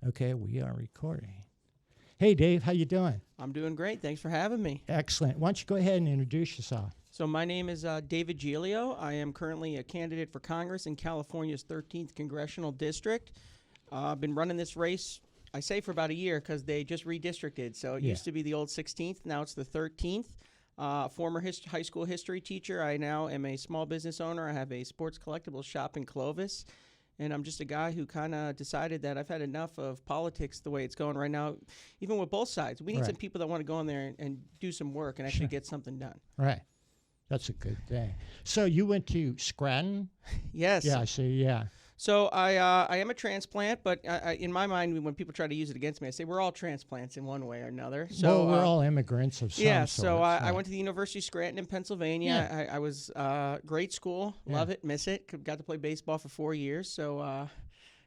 Okay, we are recording. Hey, Dave, how you doing? I'm doing great. Thanks for having me. Excellent. Why don't you go ahead and introduce yourself? So my name is David Giglio. I am currently a candidate for Congress in California's 13th Congressional District. I've been running this race, I say for about a year, because they just redistricted. So it used to be the old 16th. Now it's the 13th. Former high school history teacher. I now am a small business owner. I have a sports collectibles shop in Clovis. And I'm just a guy who kind of decided that I've had enough of politics the way it's going right now, even with both sides. We need some people that want to go in there and do some work and actually get something done. Right. That's a good thing. So you went to Scranton? Yes. Yeah, I see, yeah. So I am a transplant, but in my mind, when people try to use it against me, I say we're all transplants in one way or another. So well, we're all immigrants of some sort. So I went to the University of Scranton in Pennsylvania. Yeah. I was great school, love it, miss it. Got to play baseball for 4 years. So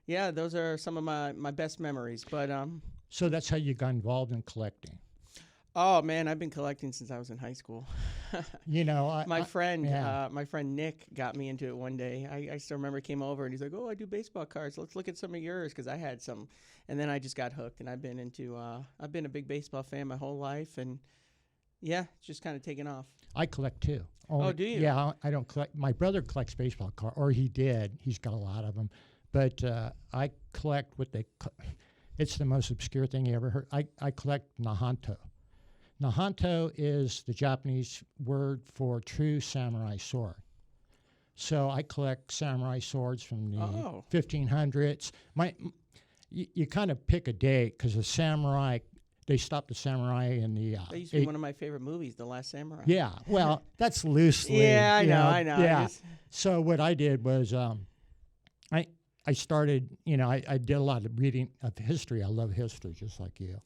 yeah, those are some of my best memories. But so that's how you got involved in collecting. Oh man, I've been collecting since I was in high school. You know, my friend Nick got me into it one day. I still remember he came over and he's like, "Oh, I do baseball cards. Let's look at some of yours," because I had some, and then I just got hooked. And I've been a big baseball fan my whole life, and yeah, it's just kind of taken off. I collect too. Oh, do you? Yeah, I don't collect. My brother collects baseball cards, or he did. He's got a lot of them, but I collect what they. It's the most obscure thing you ever heard. I collect Nahanto. Nahanto is the Japanese word for true samurai sword. So I collect samurai swords from the 1500s. You kind of pick a date because the samurai, they stopped the samurai in the... that used to be one of my favorite movies, The Last Samurai. Yeah, well, that's loosely... Yeah, I know. Yeah. So what I did was I started, I did a lot of reading of history. I love history just like you.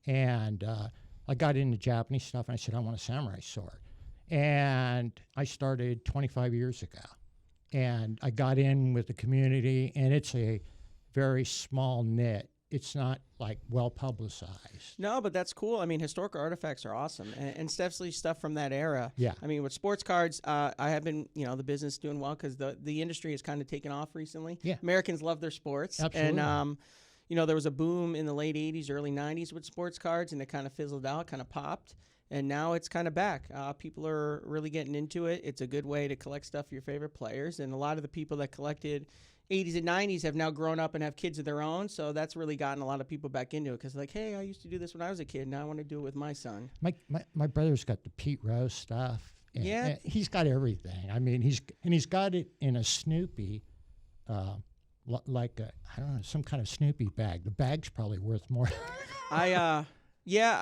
And... I got into Japanese stuff, and I said, I want a samurai sword. And I started 25 years ago. And I got in with the community, and it's a very small knit. It's not, like, well-publicized. No, but that's cool. I mean, historical artifacts are awesome, and especially stuff from that era. Yeah. I mean, with sports cards, I have been, the business doing well because the industry has kind of taken off recently. Yeah. Americans love their sports. Absolutely. And, there was a boom in the late 80s, early 90s with sports cards, and it kind of fizzled out, kind of popped. And now it's kind of back. People are really getting into it. It's a good way to collect stuff for your favorite players. And a lot of the people that collected 80s and 90s have now grown up and have kids of their own. So that's really gotten a lot of people back into it because like, hey, I used to do this when I was a kid. Now I want to do it with my son. My brother's got the Pete Rose stuff. And he's got everything. I mean, he's got it in a Snoopy like I don't know, some kind of Snoopy bag. The bag's probably worth more. I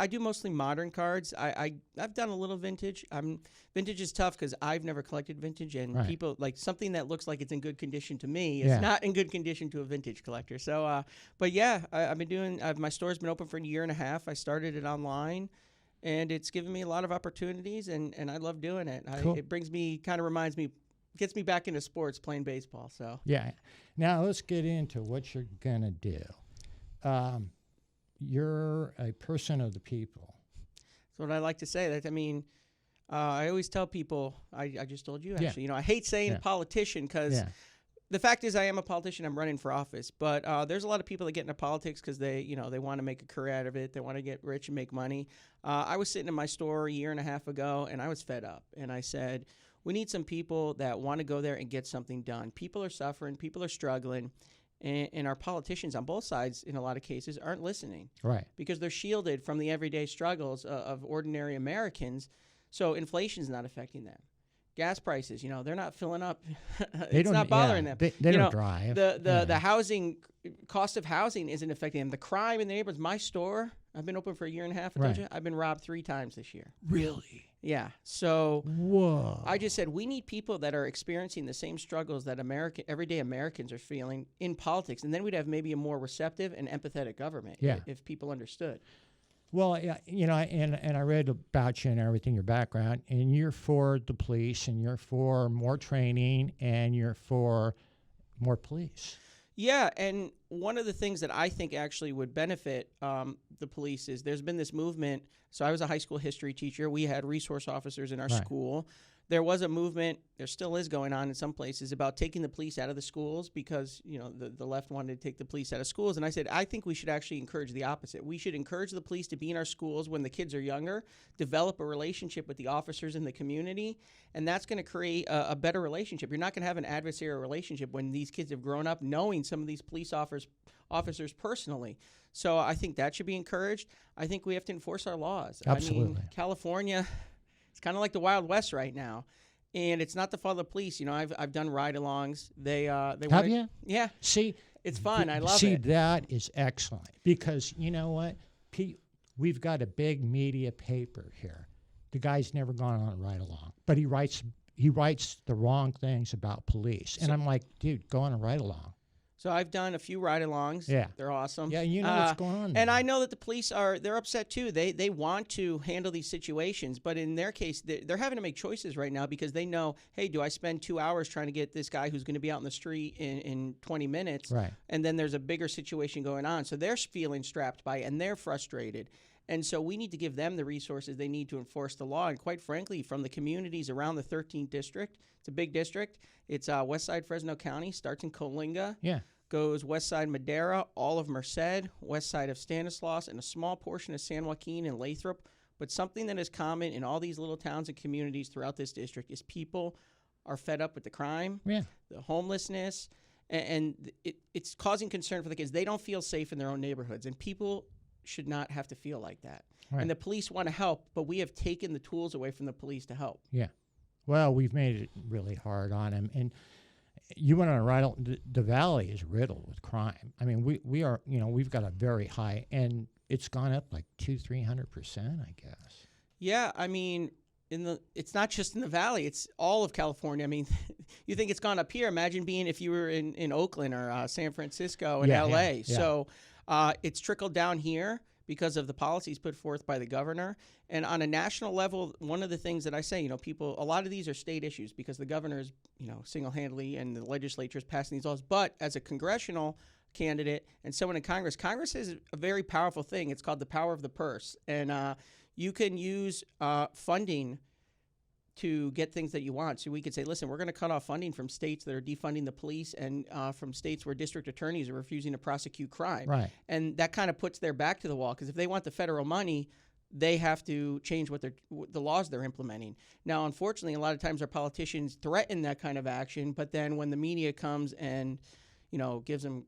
do mostly modern cards. I've done a little vintage. Vintage is tough because I've never collected vintage, and people like something that looks like it's in good condition to me is not in good condition to a vintage collector. So, but yeah, I've been doing. My store's been open for a year and a half. I started it online, and it's given me a lot of opportunities, and I love doing it. Cool. It reminds me. Gets me back into sports, playing baseball. So yeah. Now let's get into what you're gonna do. You're a person of the people. That's what I like to say. I always tell people. I just told you actually. I hate saying politician because the fact is I am a politician. I'm running for office, but there's a lot of people that get into politics because they want to make a career out of it. They want to get rich and make money. I was sitting in my store a year and a half ago, and I was fed up, and I said, we need some people that want to go there and get something done. People are suffering. People are struggling. And our politicians on both sides, in a lot of cases, aren't listening. Right. Because they're shielded from the everyday struggles of ordinary Americans. So inflation's not affecting them. Gas prices, they're not filling up. It's not bothering them. They don't drive. The housing, cost of housing isn't affecting them. The crime in the neighborhoods, my store, I've been open for a year and a half. I've been robbed 3 times this year. Really? Yeah. So whoa. I just said we need people that are experiencing the same struggles that everyday Americans are feeling in politics, and then we'd have maybe a more receptive and empathetic government if people understood. Well, and I read about you and everything, your background, and you're for the police, and you're for more training, and you're for more police. Yeah, and one of the things that I think actually would benefit the police is there's been this movement. So I was a high school history teacher. We had resource officers in our school there was a movement, there still is going on in some places, about taking the police out of the schools because, the left wanted to take the police out of schools. And I said, I think we should actually encourage the opposite. We should encourage the police to be in our schools when the kids are younger, develop a relationship with the officers in the community, and that's going to create a better relationship. You're not going to have an adversarial relationship when these kids have grown up knowing some of these police officers personally. So I think that should be encouraged. I think we have to enforce our laws. Absolutely. I mean, California, it's kind of like the Wild West right now. And it's not the fault of the police. I've done ride-alongs. They have you? Yeah. See, it's fun. I love it. See, that is excellent because you know what, we've got a big media paper here. The guy's never gone on a ride-along, but he writes the wrong things about police, and I'm like, dude, go on a ride-along. So I've done a few ride-alongs. Yeah. They're awesome. Yeah, you know what's going on there. And I know that the police they're upset too. They want to handle these situations, but in their case, they're having to make choices right now because they know, hey, do I spend 2 hours trying to get this guy who's going to be out in the street in 20 minutes? Right. And then there's a bigger situation going on. So they're feeling strapped by it, and they're frustrated. And so we need to give them the resources they need to enforce the law. And quite frankly, from the communities around the 13th district, it's a big district. It's west side Fresno County, starts in Coalinga. Yeah. Goes west side Madera, all of Merced, west side of Stanislaus, and a small portion of San Joaquin and Lathrop. But something that is common in all these little towns and communities throughout this district is people are fed up with the crime, the homelessness, and it's causing concern for the kids. They don't feel safe in their own neighborhoods, and people should not have to feel like that. Right. And the police want to help, but we have taken the tools away from the police to help. Yeah. Well, we've made it really hard on them. And you went on a ride. The valley is riddled with crime. I mean, we are, we've got a very high, and it's gone up like 200-300%, I guess. Yeah, I mean, it's not just in the valley; it's all of California. I mean, you think it's gone up here? Imagine being if you were in Oakland or San Francisco and L.A. Yeah. So it's trickled down here because of the policies put forth by the governor. And on a national level, one of the things that I say, a lot of these are state issues because the governor is, single-handedly and the legislature is passing these laws. But as a congressional candidate and someone in Congress is a very powerful thing. It's called the power of the purse. And you can use funding to get things that you want. So we could say, listen, we're going to cut off funding from states that are defunding the police and from states where district attorneys are refusing to prosecute crime. Right. And that kind of puts their back to the wall because if they want the federal money, they have to change the laws they're implementing. Now, unfortunately, a lot of times our politicians threaten that kind of action, but then when the media comes and, gives them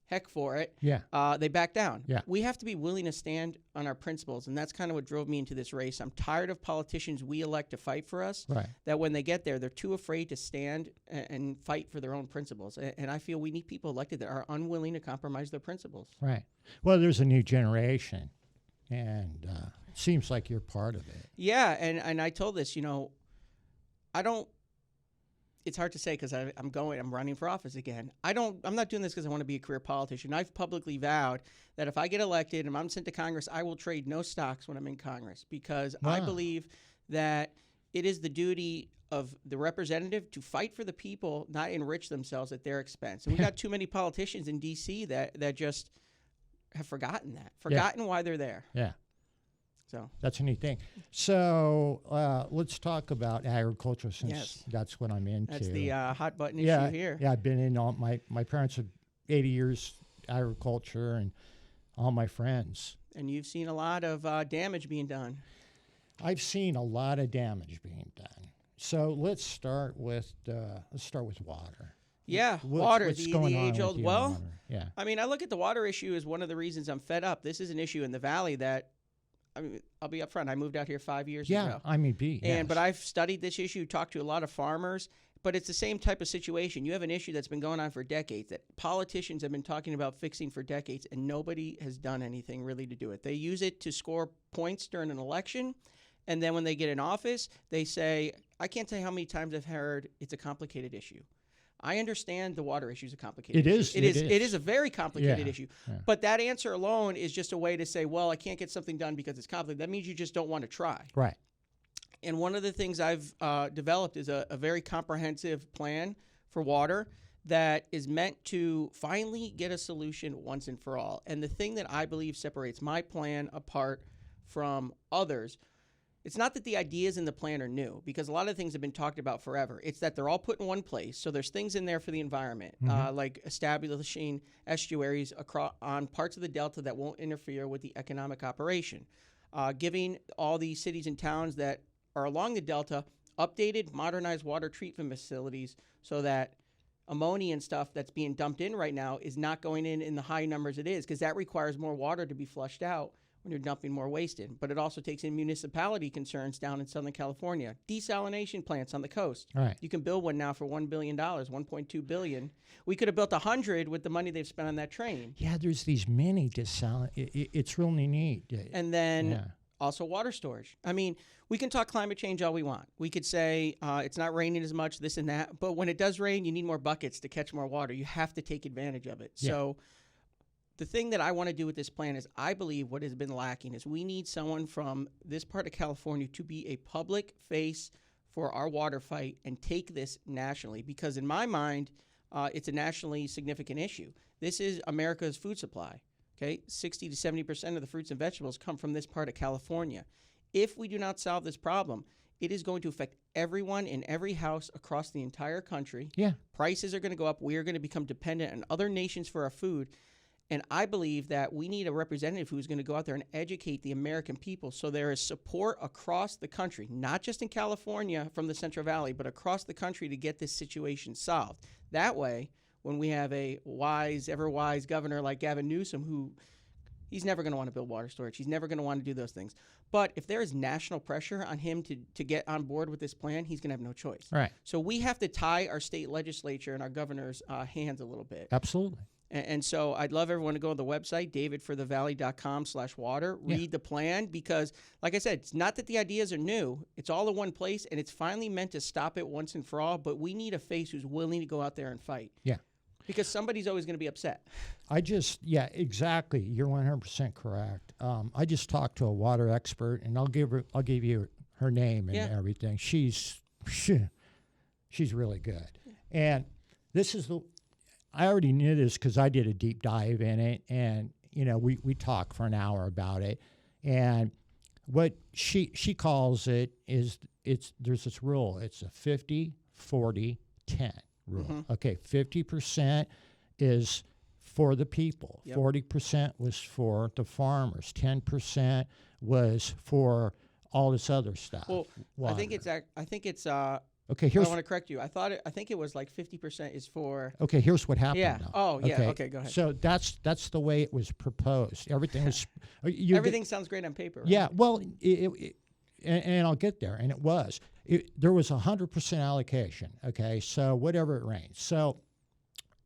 heck for it, they back down. Yeah. We have to be willing to stand on our principles, and that's kind of what drove me into this race. I'm tired of politicians we elect to fight for us, that when they get there, they're too afraid to stand and fight for their own principles. And I feel we need people elected that are unwilling to compromise their principles. Right. Well, there's a new generation. And it seems like you're part of it. Yeah, and I told this, I don't. It's hard to say because I'm running for office again. I'm not doing this because I want to be a career politician. I've publicly vowed that if I get elected and I'm sent to Congress, I will trade no stocks when I'm in Congress because I believe that it is the duty of the representative to fight for the people, not enrich themselves at their expense. And we got too many politicians in D.C. that just have forgotten why they're there. Yeah. So that's a neat thing. So let's talk about agriculture since that's what I'm into. That's the hot button issue here. Yeah, I've been in my parents have 80 years agriculture and all my friends. And you've seen a lot of damage being done. I've seen a lot of damage being done. So let's start with water. Yeah, water, what's the age-old well. Yeah. I mean, I look at the water issue as one of the reasons I'm fed up. This is an issue in the valley that, I'll be upfront. I moved out here 5 years ago. But I've studied this issue, talked to a lot of farmers, but it's the same type of situation. You have an issue that's been going on for decades that politicians have been talking about fixing for decades, and nobody has done anything really to do it. They use it to score points during an election, and then when they get in office, they say, I can't tell you how many times I've heard it's a complicated issue. I understand the water issue is a complicated issue. It is a very complicated issue. Yeah. But that answer alone is just a way to say, well, I can't get something done because it's complicated. That means you just don't want to try. Right. And one of the things I've developed is a very comprehensive plan for water that is meant to finally get a solution once and for all. And the thing that I believe separates my plan apart from others it's not that the ideas in the plan are new, because a lot of things have been talked about forever. It's that they're all put in one place. So there's things in there for the environment, like establishing estuaries on parts of the Delta that won't interfere with the economic operation, giving all these cities and towns that are along the Delta updated, modernized water treatment facilities so that ammonia and stuff that's being dumped in right now is not going in the high numbers it is, because that requires more water to be flushed out when you're dumping more waste in. But it also takes in municipality concerns down in Southern California. Desalination plants on the coast. Right. You can build one now for $1 billion, $1.2 billion. We could have built 100 with the money they've spent on that train. Yeah, there's these mini it's really neat. And then also water storage. I mean, we can talk climate change all we want. We could say it's not raining as much, this and that. But when it does rain, you need more buckets to catch more water. You have to take advantage of it. Yeah. So the thing that I want to do with this plan is, I believe what has been lacking is we need someone from this part of California to be a public face for our water fight and take this nationally. Because in my mind, it's a nationally significant issue. This is America's food supply. Okay, 60 to 70% of the fruits and vegetables come from this part of California. If we do not solve this problem, it is going to affect everyone in every house across the entire country. Yeah. Prices are going to go up. We are going to become dependent on other nations for our food. And I believe that we need a representative who's going to go out there and educate the American people so there is support across the country, not just in California from the Central Valley, but across the country to get this situation solved. That way, when we have a wise, ever-wise governor like Gavin Newsom, he's never going to want to build water storage. He's never going to want to do those things. But if there is national pressure on him to get on board with this plan, he's going to have no choice. Right. So we have to tie our state legislature and our governor's hands a little bit. Absolutely. And so I'd love everyone to go to the website, davidforthevalley.com/water, read the plan, because, like I said, it's not that the ideas are new. It's all in one place, and it's finally meant to stop it once and for all. But we need a face who's willing to go out there and fight. Yeah. Because somebody's always going to be upset. Exactly. You're 100% correct. I just talked to a water expert, and I'll give you her name and everything. She's really good. Yeah. And this is I already knew this because I did a deep dive in it, and we talked for an hour about it. And what she calls it is there's this rule. It's a 50-40-10 rule. Mm-hmm. Okay, 50% is for the people. Yep. 40% was for the farmers. 10% was for all this other stuff. Well, water. I think it's. Okay, I want to correct you. I think it was like 50% is for. Okay, here's what happened. Yeah. Now. Oh, yeah. Okay, go ahead. So that's the way it was proposed. Everything was. Everything sounds great on paper. Right? Yeah. Well, and I'll get there. And it was. There was 100% allocation. Okay, so whatever it rains. So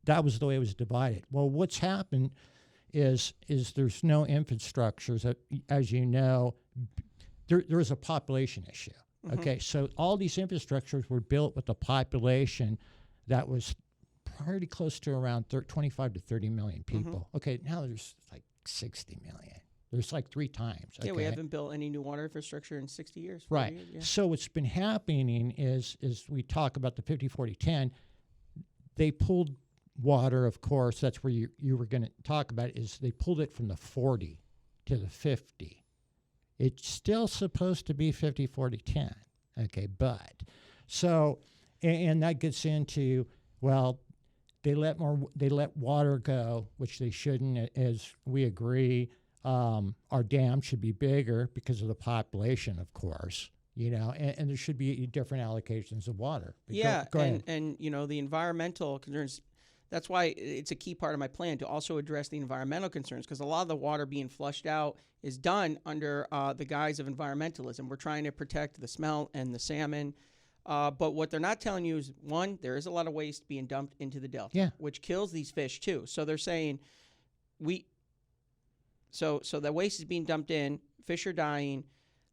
that was the way it was divided. Well, what's happened is there's no infrastructures. As you know, there's a population issue. Mm-hmm. Okay, so all these infrastructures were built with a population that was pretty close to around 25 to 30 million people. Mm-hmm. Okay, now there's like 60 million. There's like 3 times. Yeah, we haven't built any new water infrastructure in 60 years. Right. Years, yeah. So what's been happening is we talk about the 50-40-10, they pulled water, of course, that's where you were going to talk about it, is they pulled it from the 40 to the 50. It's still supposed to be 50-40-10, okay, but so, and that gets into, well, they let water go, which they shouldn't, as we agree. Our dam should be bigger because of the population, of course, and there should be different allocations of water. But go ahead. And the environmental concerns. That's why it's a key part of my plan to also address the environmental concerns, because a lot of the water being flushed out is done under the guise of environmentalism. We're trying to protect the smelt and the salmon. But what they're not telling you is, one, there is a lot of waste being dumped into the Delta, which kills these fish too. So they're saying so the waste is being dumped in, fish are dying.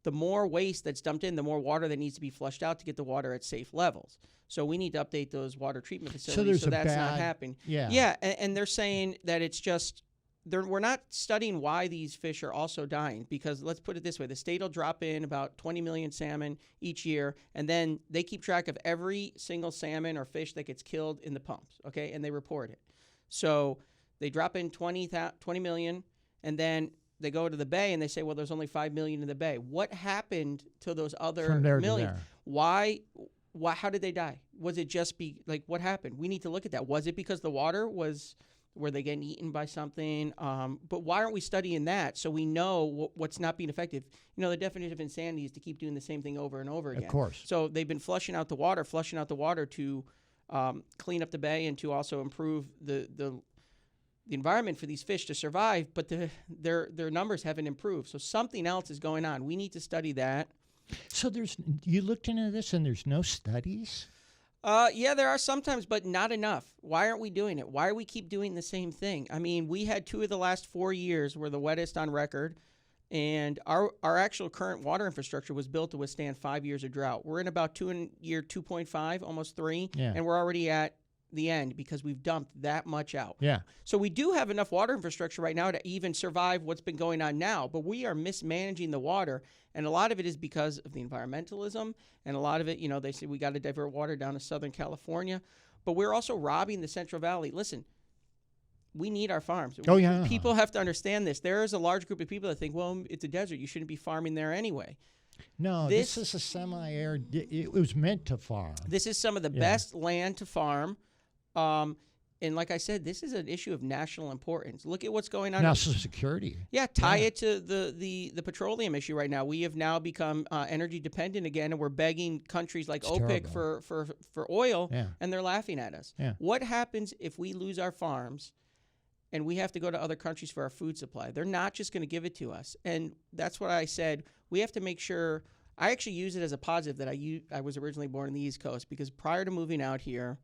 The more waste that's dumped in, the more water that needs to be flushed out to get the water at safe levels. So we need to update those water treatment facilities so that's not happening. Yeah, and they're saying that it's just we're not studying why these fish are also dying, because let's put it this way. The state will drop in about 20 million salmon each year, and then they keep track of every single salmon or fish that gets killed in the pumps, okay, and they report it. So they drop in 20 million, and then they go to the bay and they say, well, there's only 5 million in the bay. What happened to those other From there to million? there. Why, how did they die? Was it just what happened? We need to look at that. Was it because the water were they getting eaten by something? But why aren't we studying that so we know what's not being effective? You know, the definition of insanity is to keep doing the same thing over and over again. Of course. So they've been flushing out the water to clean up the bay and to also improve the environment for these fish to survive, but their numbers haven't improved. So something else is going on. We need to study that. So you looked into this and there's no studies? Yeah, there are sometimes, but not enough. Why aren't we doing it? Why do we keep doing the same thing? I mean, we had 2 of the last 4 years were the wettest on record, and our actual current water infrastructure was built to withstand 5 years of drought. We're in about year 2.5, almost 3, and we're already at the end because we've dumped that much out. Yeah. So we do have enough water infrastructure right now to even survive what's been going on now, but we are mismanaging the water, and a lot of it is because of the environmentalism, and a lot of it, you know, they say we got to divert water down to Southern California, but we're also robbing the Central Valley. Listen, we need our farms. Oh, yeah. People have to understand this. There is a large group of people that think, well, it's a desert. You shouldn't be farming there anyway. No, this is a semi-arid. It was meant to farm. This is some of the best land to farm. And like I said, this is an issue of national importance. Look at what's going on. National security. Yeah, tie it to the petroleum issue right now. We have now become energy dependent again, and we're begging countries like OPEC for oil, and they're laughing at us. Yeah. What happens if we lose our farms and we have to go to other countries for our food supply? They're not just going to give it to us. And that's what I said. We have to make sure. I actually use it as a positive that I was originally born in the East Coast, because prior to moving out here,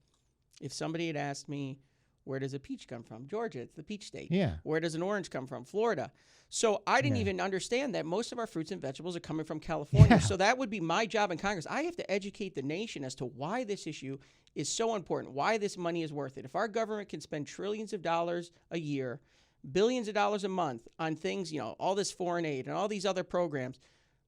if somebody had asked me, where does a peach come from? Georgia, it's the peach state. Yeah. Where does an orange come from? Florida. So I didn't even understand that most of our fruits and vegetables are coming from California. Yeah. So that would be my job in Congress. I have to educate the nation as to why this issue is so important, why this money is worth it. If our government can spend trillions of dollars a year, billions of dollars a month on things, you know, all this foreign aid and all these other programs,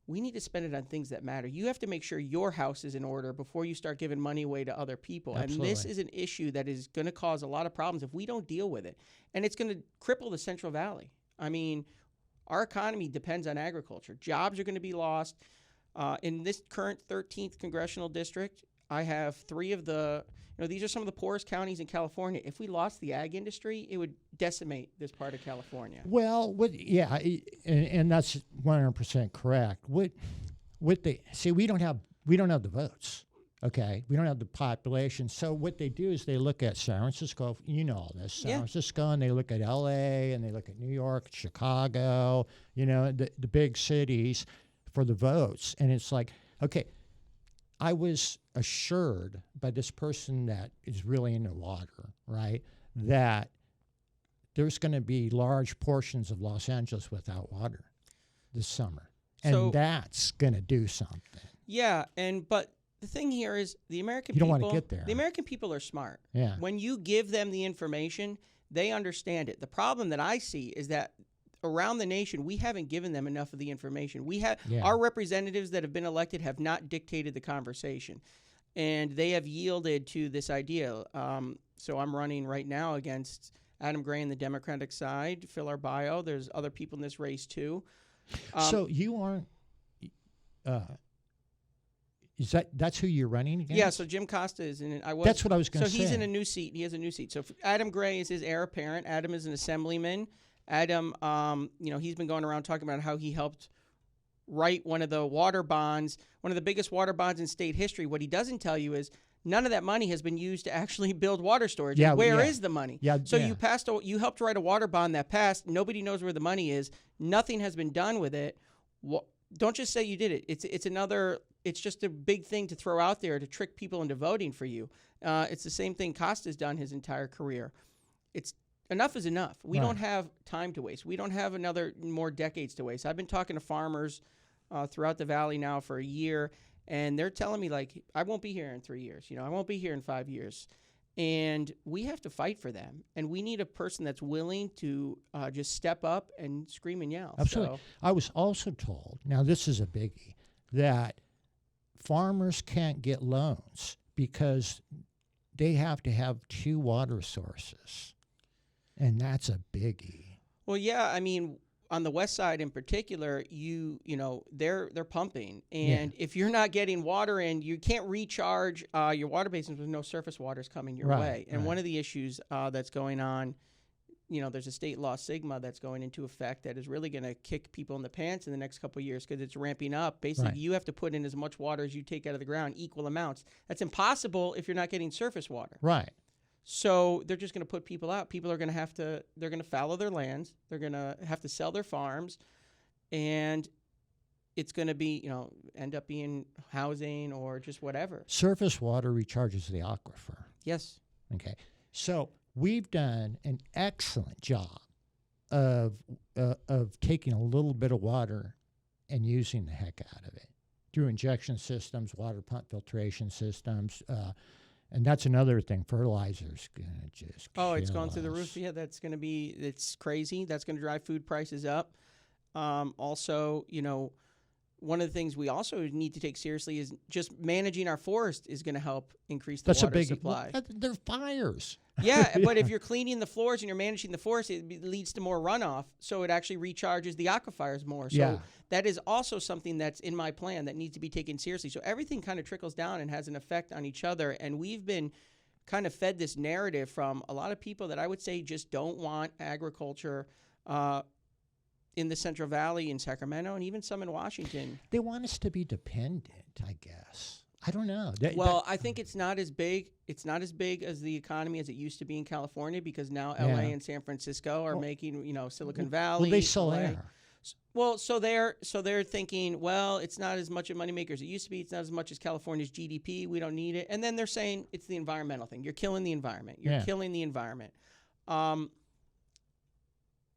we need to spend it on things that matter. You have to make sure your house is in order before you start giving money away to other people. Absolutely. And this is an issue that is going to cause a lot of problems if we don't deal with it. And it's going to cripple the Central Valley. I mean, our economy depends on agriculture. Jobs are going to be lost. In this current 13th congressional district, I have 3 of the, you know, these are some of the poorest counties in California. If we lost the ag industry, it would decimate this part of California. Well, and that's 100% correct. We don't have the votes. Okay, we don't have the population. So what they do is they look at San Francisco. You know all this, San Francisco, and they look at L.A. and they look at New York, Chicago. You know, the big cities for the votes, and it's like, okay. I was assured by this person that is really into water, right, that there's going to be large portions of Los Angeles without water this summer. And that's going to do something. Yeah, but the thing here is the American people... You don't want to get there. The American people are smart. Yeah. When you give them the information, they understand it. The problem that I see is that around the nation, we haven't given them enough of the information. Our representatives that have been elected have not dictated the conversation, and they have yielded to this idea. So I'm running right now against Adam Gray on the Democratic side, Phil Arbaio. There's other people in this race too. So you aren't. That's who you're running against? Yeah. So Jim Costa is in it. That's what I was going to say. So he's in a new seat. He has a new seat. So Adam Gray is his heir apparent. Adam is an assemblyman. Adam, he's been going around talking about how he helped write one of the water bonds, one of the biggest water bonds in state history. What he doesn't tell you is none of that money has been used to actually build water storage. Yeah, Where is the money? Yeah, so you helped write a water bond that passed. Nobody knows where the money is. Nothing has been done with it. Don't just say you did it. It's just a big thing to throw out there to trick people into voting for you. It's the same thing Costa's done his entire career. Enough is enough. We don't have time to waste. We don't have more decades to waste. I've been talking to farmers throughout the valley now for a year, and they're telling me, like, I won't be here in 3 years. You know, I won't be here in 5 years. And we have to fight for them. And we need a person that's willing to just step up and scream and yell. Absolutely. So, I was also told, now this is a biggie, that farmers can't get loans because they have to have 2 water sources. And that's a biggie. Well, yeah, I mean, on the west side in particular, you know, they're pumping, and if you're not getting water in, you can't recharge your water basins with no surface waters coming your way. And one of the issues that's going on, you know, there's a state law SGMA that's going into effect that is really going to kick people in the pants in the next couple of years because it's ramping up. Basically, you have to put in as much water as you take out of the ground, equal amounts. That's impossible if you're not getting surface water. Right. So they're just going to put people out. People are going to have to, they're going to fallow their lands. They're going to have to sell their farms. And it's going to be, you know, end up being housing or just whatever. Surface water recharges the aquifer. Yes. Okay. So we've done an excellent job of taking a little bit of water and using the heck out of it through injection systems, water pump filtration systems, and that's another thing. Fertilizer's gonna just it's going through the roof. Yeah, that's going to be, it's crazy. That's going to drive food prices up. Also, you know, one of the things we also need to take seriously is just managing our forest is going to help increase the water supply. They're fires. Yeah, but if you're cleaning the floors and you're managing the forest, it leads to more runoff, so it actually recharges the aquifers more. So that is also something that's in my plan that needs to be taken seriously. So everything kind of trickles down and has an effect on each other, and we've been kind of fed this narrative from a lot of people that I would say just don't want agriculture in the Central Valley, in Sacramento, and even some in Washington. They want us to be dependent, I guess. I don't know. I think it's not as big. It's not as big as the economy as it used to be in California because now LA and San Francisco are making, you know, Silicon Valley. Well, they sell air. Well, so they're thinking, well, it's not as much a moneymaker as it used to be. It's not as much as California's GDP. We don't need it. And then they're saying it's the environmental thing. You're killing the environment. You're killing the environment.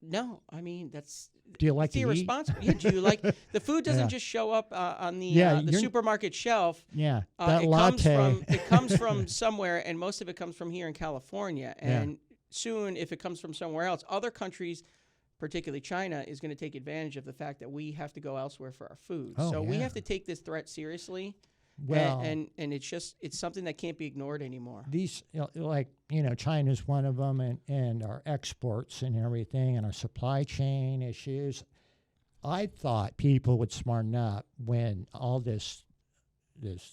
No, I mean that's. Do you like to irresponsible? Yeah, do you like the food? Doesn't just show up on the supermarket shelf. Yeah, that latte. It comes from somewhere, and most of it comes from here in California. And soon, if it comes from somewhere else, other countries, particularly China, is going to take advantage of the fact that we have to go elsewhere for our food. So we have to take this threat seriously. Well, and it's something that can't be ignored anymore. These, China's one of them, and our exports and everything, and our supply chain issues. I thought people would smarten up when all this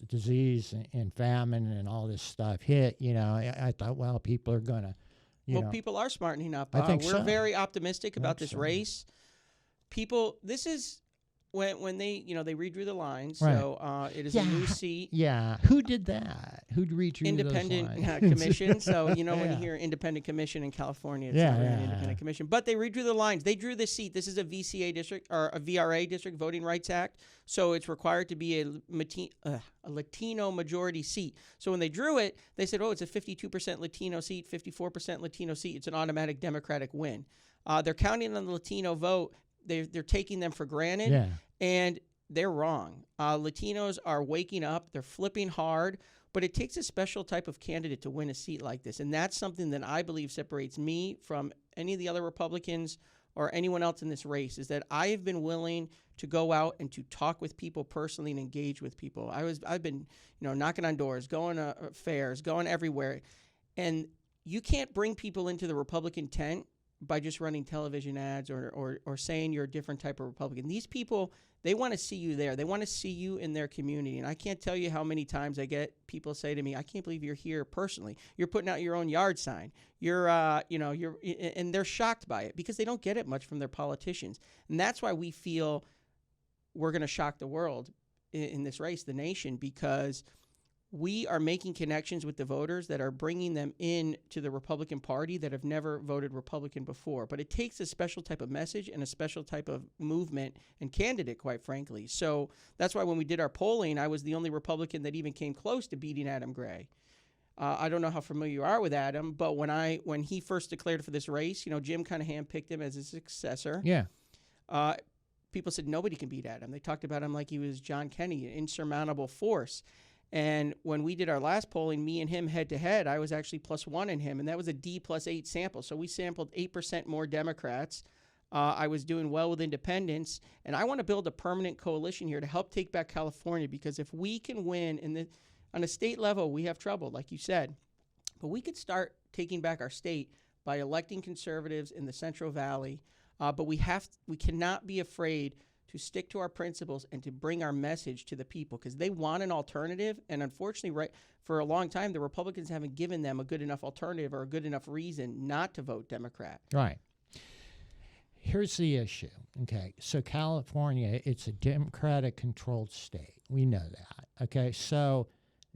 disease and famine and all this stuff hit. You know, I thought, well, people are gonna. People are smartening up. I think we're very optimistic about this race. People, this is. When they, they redrew the lines, so it is a new seat. Yeah, who did that? Who redrew independent those lines? Commission. So when you hear independent commission in California, it's not really an independent commission. But they redrew the lines. They drew this seat. This is a VCA district or a VRA district, Voting Rights Act. So it's required to be a Latino majority seat. So when they drew it, they said, it's a 52% Latino seat, 54% Latino seat. It's an automatic Democratic win. They're counting on the Latino vote. They're taking them for granted, and they're wrong. Latinos are waking up. They're flipping hard, but it takes a special type of candidate to win a seat like this, and that's something that I believe separates me from any of the other Republicans or anyone else in this race, is that I have been willing to go out and to talk with people personally and engage with people. I've been, knocking on doors, going to fairs, going everywhere, and you can't bring people into the Republican tent by just running television ads or saying you're a different type of Republican. These people, they want to see you there. They want to see you in their community. And I can't tell you how many times I get people say to me, I can't believe you're here personally. You're putting out your own yard sign. And they're shocked by it because they don't get it much from their politicians. And that's why we feel we're going to shock the world in this race, the nation, because we are making connections with the voters that are bringing them in to the Republican Party that have never voted Republican before. But it takes a special type of message and a special type of movement and candidate, quite frankly. So that's why when we did our polling, I was the only Republican that even came close to beating Adam Gray. I don't know how familiar you are with Adam, but when he first declared for this race, Jim kind of handpicked him as his successor. Yeah. People said nobody can beat Adam. They talked about him like he was John Kennedy, an insurmountable force. And when we did our last polling, me and him head-to-head, I was actually +1 in him, and that was a D+8 sample. So we sampled 8% more Democrats. I was doing well with independents, and I want to build a permanent coalition here to help take back California, because if we can win on a state level, we have trouble, like you said. But we could start taking back our state by electing conservatives in the Central Valley, But we cannot be afraid to stick to our principles and to bring our message to the people, because they want an alternative. And unfortunately, for a long time, the Republicans haven't given them a good enough alternative or a good enough reason not to vote Democrat. Right. Here's the issue. Okay. So California, it's a Democratic-controlled state. We know that. Okay. So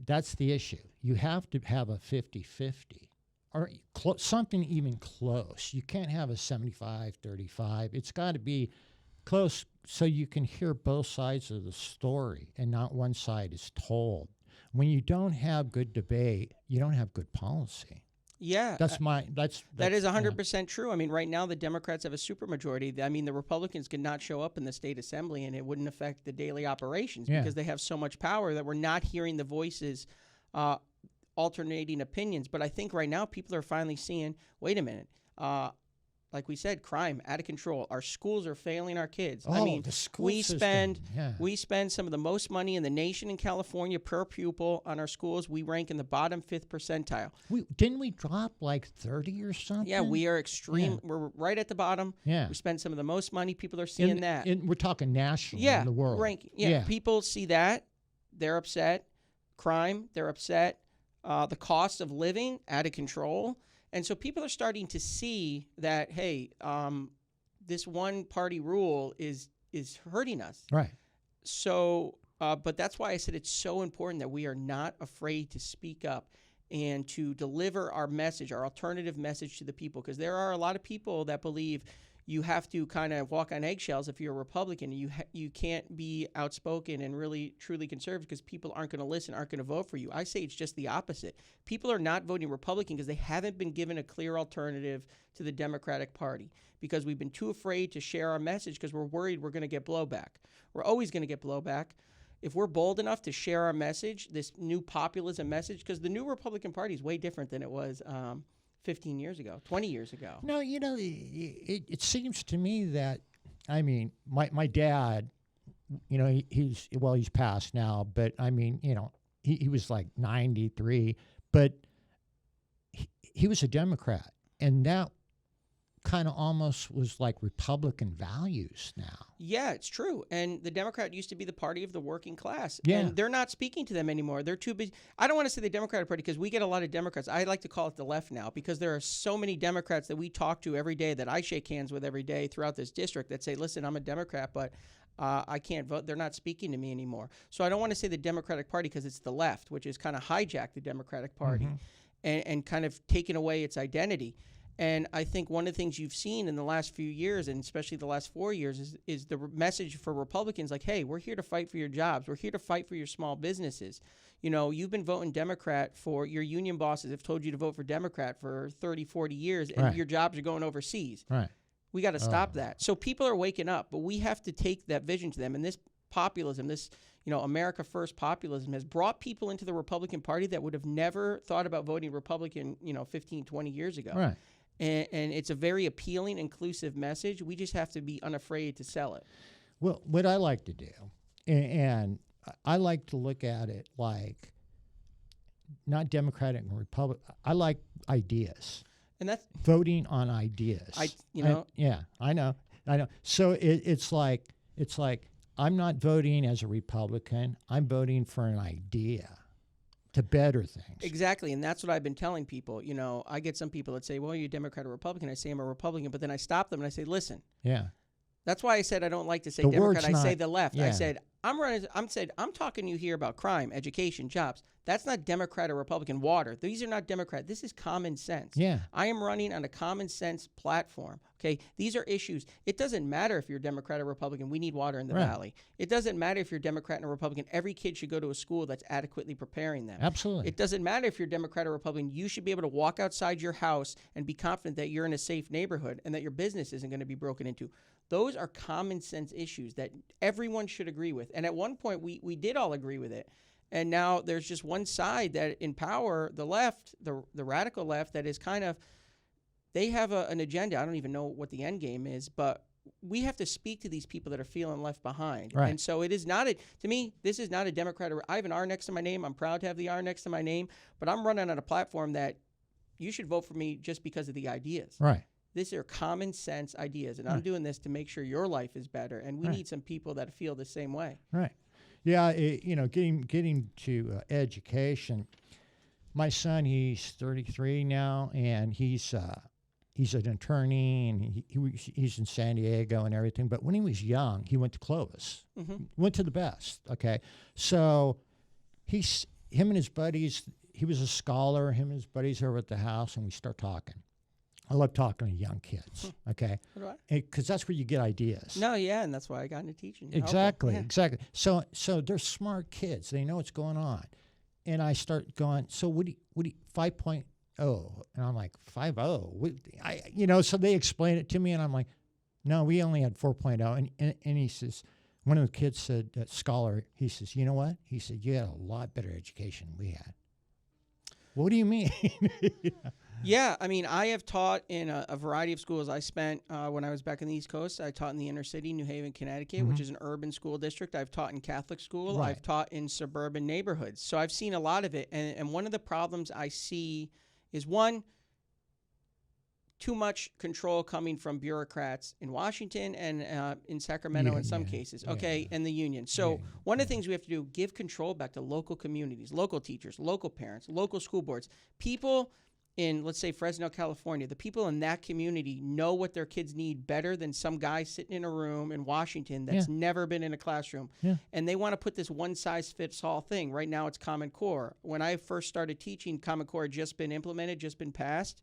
that's the issue. You have to have a 50-50 or something even close. You can't have a 75-35. It's got to be close so you can hear both sides of the story and not one side is told. When you don't have good debate, you don't have good policy. Yeah. That is 100% true. I mean, right now the Democrats have a supermajority. I mean, the Republicans could not show up in the state assembly and it wouldn't affect the daily operations because they have so much power that we're not hearing the voices, alternating opinions. But I think right now people are finally seeing, wait a minute, like we said, crime out of control. Our schools are failing our kids. Oh, I mean, the school we system. spend some of the most money in the nation in California per pupil on our schools. We rank in the bottom 5th percentile. Didn't we drop like 30 or something? Yeah, we are extreme. Yeah. We're right at the bottom. Yeah. We spend some of the most money. People are seeing that. We're talking nationally in the world. Ranking. Yeah, people see that. They're upset. Crime, they're upset. The cost of living, out of control. And so people are starting to see that, hey, this one-party rule is hurting us. Right. So, but that's why I said it's so important that we are not afraid to speak up and to deliver our message, our alternative message to the people. Because there are a lot of people that believe you have to kind of walk on eggshells if you're a Republican. You can't be outspoken and really truly conservative because people aren't going to listen, aren't going to vote for you. I say it's just the opposite. People are not voting Republican because they haven't been given a clear alternative to the Democratic Party, because we've been too afraid to share our message because we're worried we're going to get blowback. We're always going to get blowback. If we're bold enough to share our message, this new populism message, because the new Republican Party is way different than it was 15 years ago, 20 years ago. No, you know, it seems to me that, I mean, my dad, you know, he's passed now, but I mean, you know, he was like 93, but he was a Democrat, and that kind of almost was like Republican values now. Yeah, it's true. And the Democrat used to be the party of the working class. Yeah. And they're not speaking to them anymore. They're too busy. I don't want to say the Democratic Party because we get a lot of Democrats. I like to call it the left now because there are so many Democrats that we talk to every day, that I shake hands with every day throughout this district, that say, listen, I'm a Democrat, but I can't vote. They're not speaking to me anymore. So I don't want to say the Democratic Party because it's the left, which has kind of hijacked the Democratic Party and kind of taken away its identity. And I think one of the things you've seen in the last few years, and especially the last 4 years, is the message for Republicans like, hey, we're here to fight for your jobs. We're here to fight for your small businesses. You know, you've been voting Democrat for your union bosses have told you to vote for Democrat for 30, 40 years, and your jobs are going overseas. Right. We got to stop that. So people are waking up, but we have to take that vision to them. And this populism, this, you know, America First populism has brought people into the Republican Party that would have never thought about voting Republican, 15, 20 years ago. Right. And it's a very appealing, inclusive message. We just have to be unafraid to sell it. Well, what I like to do, and I like to look at it like not Democratic and Republican. I like ideas. And that's voting on ideas. I know. So it's like I'm not voting as a Republican. I'm voting for an idea to better things. Exactly, and that's what I've been telling people. You know, I get some people that say, well, you're a Democrat or Republican. I say I'm a Republican, but then I stop them and I say, listen. Yeah. That's why I said I don't like to say Democrat. I say the left. Yeah. I said, I'm talking to you here about crime, education, jobs. That's not Democrat or Republican. Water. These are not Democrat. This is common sense. Yeah. I am running on a common sense platform. Okay. These are issues. It doesn't matter if you're Democrat or Republican. We need water in the valley. It doesn't matter if you're Democrat and a Republican. Every kid should go to a school that's adequately preparing them. Absolutely. It doesn't matter if you're Democrat or Republican. You should be able to walk outside your house and be confident that you're in a safe neighborhood and that your business isn't going to be broken into. Those are common sense issues that everyone should agree with. And at one point, we did all agree with it. And now there's just one side that in power, the left, the radical left, that is kind of, they have an agenda. I don't even know what the end game is, but we have to speak to these people that are feeling left behind. Right. And so it is not, to me, this is not a Democrat. I have an R next to my name. I'm proud to have the R next to my name. But I'm running on a platform that you should vote for me just because of the ideas. Right. These are common sense ideas, and I'm doing this to make sure your life is better. And we need some people that feel the same way. Right. Yeah. Getting to education. My son, he's 33 now, and he's an attorney, and he's in San Diego and everything. But when he was young, he went to Clovis, went to the best. Okay, so him and his buddies. He was a scholar. Him and his buddies are over at the house, and we start talking. I love talking to young kids. Okay, because that's where you get ideas. No, yeah, and that's why I got into teaching. Exactly, exactly. So they're smart kids. They know what's going on, and I start going. So what do you 5.0? And I'm like 5.0. So they explain it to me, and I'm like, no, we only had 4.0. And he says, one of the kids said, scholar, he says, you know what? He said, you had a lot better education than we had. What do you mean? Yeah, I mean, I have taught in a variety of schools. I spent, when I was back in the East Coast, I taught in the inner city, New Haven, Connecticut, which is an urban school district. I've taught in Catholic school. Right. I've taught in suburban neighborhoods. So I've seen a lot of it. And one of the problems I see is, one, too much control coming from bureaucrats in Washington and in Sacramento in some cases, and the union. So one of the things we have to do, give control back to local communities, local teachers, local parents, local school boards. People in, let's say, Fresno, California, the people in that community know what their kids need better than some guy sitting in a room in Washington that's never been in a classroom. Yeah. And they want to put this one-size-fits-all thing. Right now it's Common Core. When I first started teaching, Common Core had just been implemented, just been passed.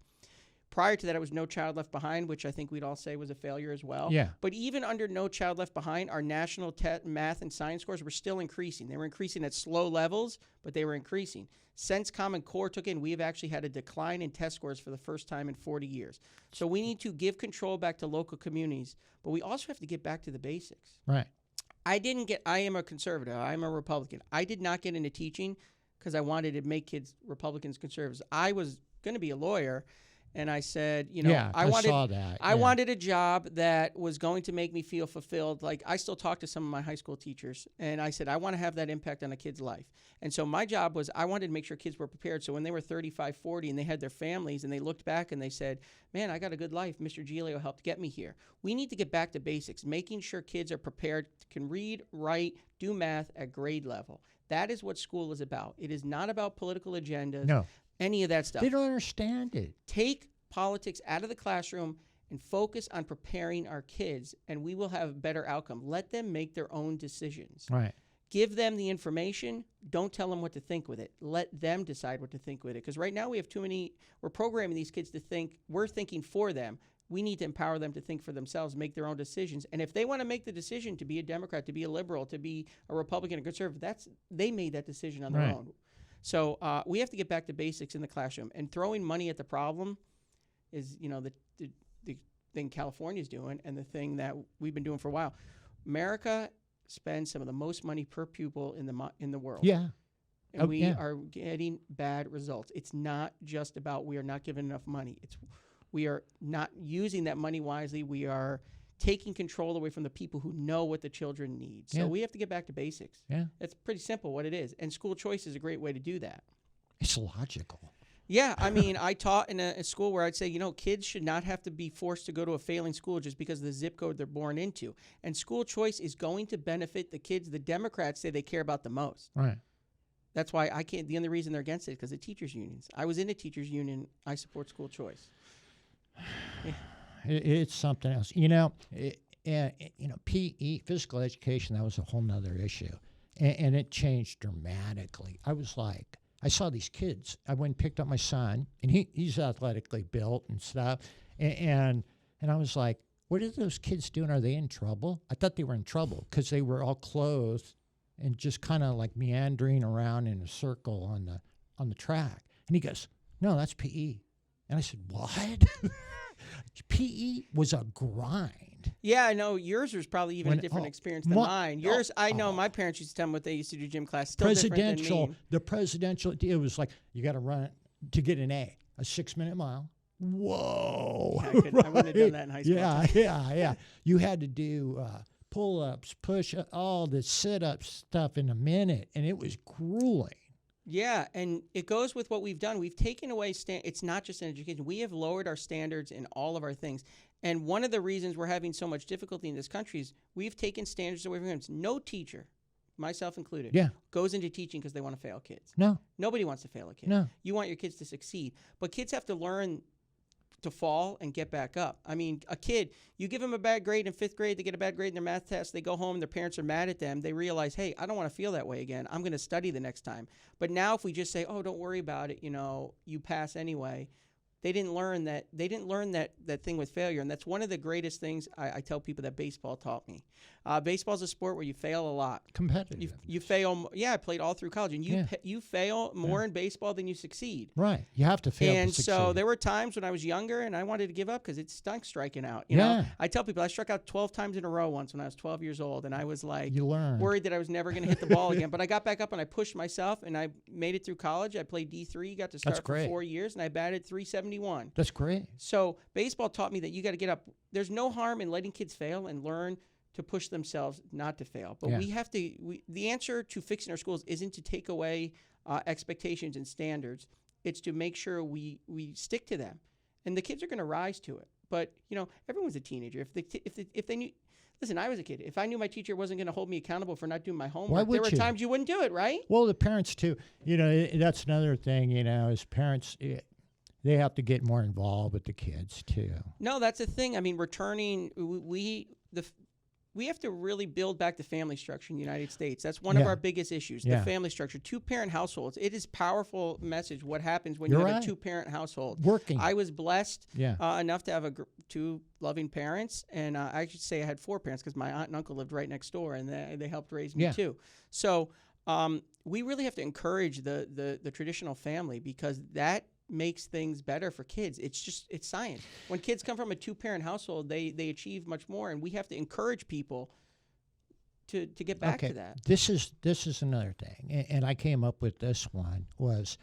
Prior to that, it was No Child Left Behind, which I think we'd all say was a failure as well. Yeah. But even under No Child Left Behind, our national math and science scores were still increasing. They were increasing at slow levels, but they were increasing. Since Common Core took in, we have actually had a decline in test scores for the first time in 40 years. So we need to give control back to local communities, but we also have to get back to the basics. Right. I am a conservative. I am a Republican. I did not get into teaching because I wanted to make kids Republicans conservatives. I was going to be a lawyer. And I said, I wanted a job that was going to make me feel fulfilled. Like, I still talk to some of my high school teachers, and I said, I want to have that impact on a kid's life. And so my job was, I wanted to make sure kids were prepared. So when they were 35, 40, and they had their families, and they looked back and they said, man, I got a good life. Mr. Giglio helped get me here. We need to get back to basics, making sure kids are prepared, can read, write, do math at grade level. That is what school is about. It is not about political agendas. No. Any of that stuff. They don't understand it. Take politics out of the classroom and focus on preparing our kids, and we will have a better outcome. Let them make their own decisions. Right. Give them the information. Don't tell them what to think with it. Let them decide what to think with it. Because right now we have we're programming these kids to think, we're thinking for them. We need to empower them to think for themselves, make their own decisions. And if they want to make the decision to be a Democrat, to be a liberal, to be a Republican, a conservative, they made that decision on their own. So we have to get back to basics in the classroom. And throwing money at the problem is, the thing California's doing, and the thing that we've been doing for a while. America spends some of the most money per pupil in the world. Yeah. And we are getting bad results. It's not just about we are not giving enough money. We are not using that money wisely. We are taking control away from the people who know what the children need. So we have to get back to basics. Yeah. It's pretty simple what it is. And school choice is a great way to do that. It's logical. Yeah, I mean, I taught in a school where I'd say, kids should not have to be forced to go to a failing school just because of the zip code they're born into. And school choice is going to benefit the kids the Democrats say they care about the most. Right. That's why the only reason they're against it is because of teachers' unions. I was in a teachers' union. I support school choice. Yeah. It's something else. PE, physical education, that was a whole nother issue. And it changed dramatically. I saw these kids. I went and picked up my son, and he's athletically built and stuff. And I was like, what are those kids doing? Are they in trouble? I thought they were in trouble because they were all clothed and just kind of like meandering around in a circle on the track. And he goes, no, that's PE. And I said, what? PE was a grind. Yeah, I know. Yours was probably even a different experience than mine. Yours, I know my parents used to tell me what they used to do gym class. Still the presidential, it was like, you got to run to get an A 6-minute mile. Whoa. Yeah, I wouldn't have done that in high school. Yeah. You had to do pull-ups, push all the sit-up stuff in a minute, and it was grueling. Yeah, and it goes with what we've done. We've taken away it's not just in education. We have lowered our standards in all of our things. And one of the reasons we're having so much difficulty in this country is we've taken standards away from kids. No teacher, myself included, goes into teaching because they want to fail kids. No. Nobody wants to fail a kid. No. You want your kids to succeed. But kids have to learn to fall and get back up. I mean, a kid, you give them a bad grade in 5th grade, they get a bad grade in their math test, they go home, their parents are mad at them, they realize, hey, I don't want to feel that way again. I'm going to study the next time. But now if we just say, oh, don't worry about it, you pass anyway, they didn't learn that. They didn't learn that thing with failure. And that's one of the greatest things I tell people that baseball taught me. Baseball's a sport where you fail a lot. Competitive. You fail. Yeah, I played all through college. And you fail more in baseball than you succeed. Right. You have to fail and to succeed. So there were times when I was younger and I wanted to give up because it stunk striking out. You know? I tell people I struck out 12 times in a row once when I was 12 years old. And I was like worried that I was never going to hit the ball again. But I got back up and I pushed myself and I made it through college. I played D3, got to start for 4 years, and I batted .371. That's great. So baseball taught me that you got to get up. There's no harm in letting kids fail and learn to push themselves not to fail. But we have to. The answer to fixing our schools isn't to take away expectations and standards. It's to make sure we stick to them, and the kids are going to rise to it. But everyone's a teenager. If they knew. Listen, I was a kid. If I knew my teacher wasn't going to hold me accountable for not doing my homework, there were times you wouldn't do it, right? Well, the parents too. That's another thing. As parents. They have to get more involved with the kids too. No, that's the thing. I mean, returning, we have to really build back the family structure in the United States. That's one of our biggest issues, the family structure. 2-parent households. It is a powerful message what happens when you have a 2-parent household. Working. I was blessed enough to have 2 loving parents, and I should say I had 4 parents because my aunt and uncle lived right next door, and they helped raise me too. So we really have to encourage the traditional family because that makes things better for kids. It's science. When kids come from a 2-parent household, they achieve much more, and we have to encourage people to get back to that. This is another thing, and I came up with this one was,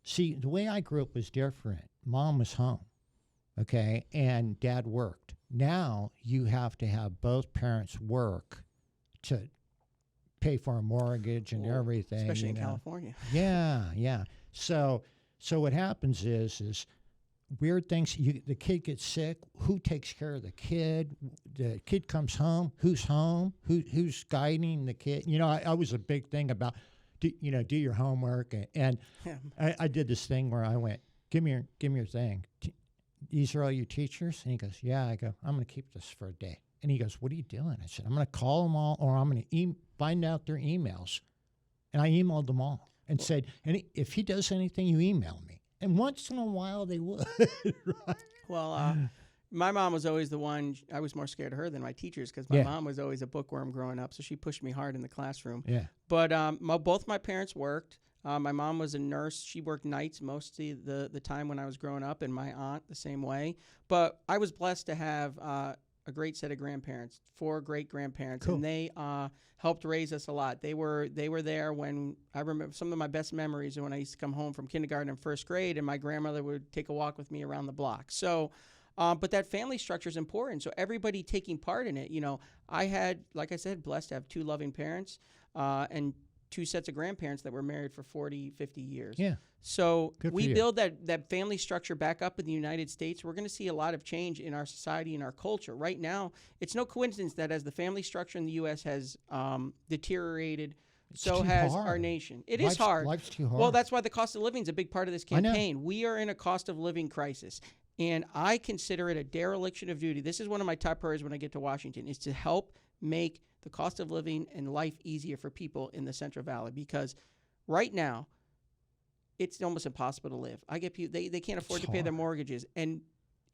see, the way I grew up was different. Mom was home, okay, and Dad worked. Now you have to have both parents work to pay for a mortgage and everything. Especially in California. Yeah. So what happens is weird things. The kid gets sick. Who takes care of the kid? The kid comes home. Who's home? Who's guiding the kid? I was a big thing about, do your homework. And I did this thing where I went, give me your thing. These are all your teachers? And he goes, yeah. I go, I'm going to keep this for a day. And he goes, what are you doing? I said, I'm going to call them all, or I'm going to find out their emails. And I emailed them all. And said, and if he does anything, you email me. And once in a while, they would. Right? Well, my mom was always the one. I was more scared of her than my teachers because my mom was always a bookworm growing up, so she pushed me hard in the classroom. Yeah. But both my parents worked. My mom was a nurse. She worked nights most of the time when I was growing up, and my aunt the same way. But I was blessed to have a great set of grandparents, 4 great-grandparents, and they helped raise us a lot. They were there when I remember some of my best memories are when I used to come home from kindergarten and 1st grade, and my grandmother would take a walk with me around the block. So, but that family structure is important. So everybody taking part in it. I had, like I said, blessed to have 2 loving parents and 2 sets of grandparents that were married for 40, 50 years. Yeah. So we build that family structure back up in the United States. We're going to see a lot of change in our society and our culture. Right now, it's no coincidence that as the family structure in the U.S. has deteriorated, so has our nation. Is hard. Life's too hard. Well, that's why the cost of living is a big part of this campaign. We are in a cost of living crisis. And I consider it a dereliction of duty. This is one of my top priorities when I get to Washington, is to help make the cost of living and life easier for people in the Central Valley. Because right now, it's almost impossible to live. I get people, they can't afford to pay their mortgages. And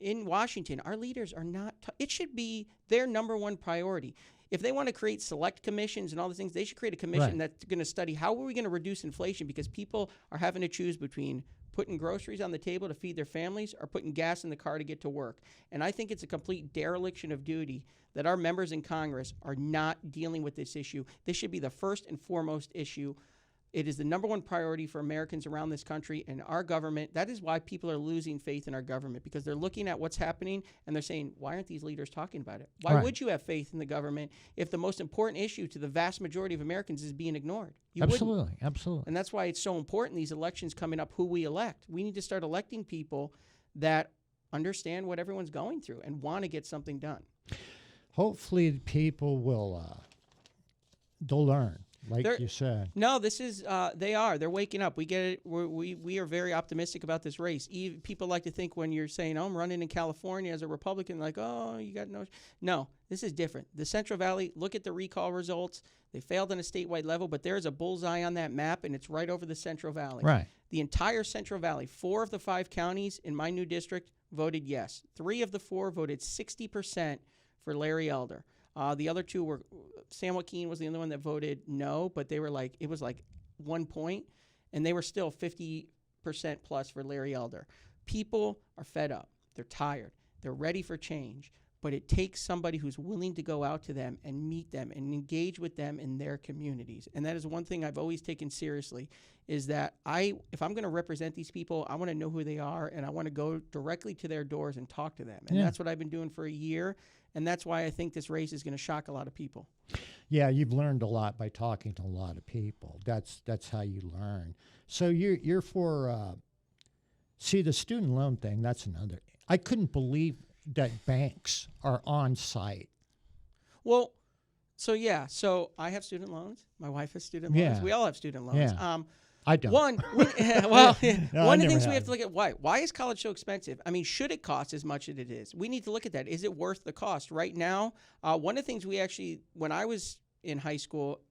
in Washington, our leaders are not, it should be their number one priority. If they want to create select commissions and all these things, they should create a commission that's going to study how are we going to reduce inflation, because people are having to choose between putting groceries on the table to feed their families or putting gas in the car to get to work. And I think it's a complete dereliction of duty that our members in Congress are not dealing with this issue. This should be the first and foremost issue. It is the number one priority for Americans around this country and our government. That is why people are losing faith in our government, because they're looking at what's happening and they're saying, why aren't these leaders talking about it? Why would you have faith in the government if the most important issue to the vast majority of Americans is being ignored? You absolutely, wouldn't. absolutely. And that's why it's so important, these elections coming up, who we elect. We need to start electing people that understand what everyone's going through and want to get something done. Hopefully people will, they'll learn. Like you said. No, this is, they're waking up. We get it. We are very optimistic about this race. People like to think when you're saying, oh, I'm running in California as a Republican, like, oh, you got no, this is different. The Central Valley, look at the recall results. They failed on a statewide level, but there's a bullseye on that map, and it's right over the Central Valley. Right. The entire Central Valley, 4 of the 5 counties in my new district voted yes. 3 of the 4 voted 60% for Larry Elder. The other 2 were, San Joaquin was the only one that voted no, but they were like, it was like 1 point, and they were still 50% plus for Larry Elder. People are fed up. They're tired. They're ready for change. But it takes somebody who's willing to go out to them and meet them and engage with them in their communities. And that is one thing I've always taken seriously, is that if I'm going to represent these people, I want to know who they are, and I want to go directly to their doors and talk to them. And that's what I've been doing for a year. And that's why I think this race is going to shock a lot of people. Yeah, you've learned a lot by talking to a lot of people. That's how you learn. So you're for, see, the student loan thing, that's another. I couldn't believe that banks are on site. Well, so I have student loans. My wife has student loans. We all have student loans. Yeah. I don't. One of the things we have to look at, why is college so expensive? I mean, should it cost as much as it is? We need to look at that. Is it worth the cost? Right now, one of the things we actually, when I was in high school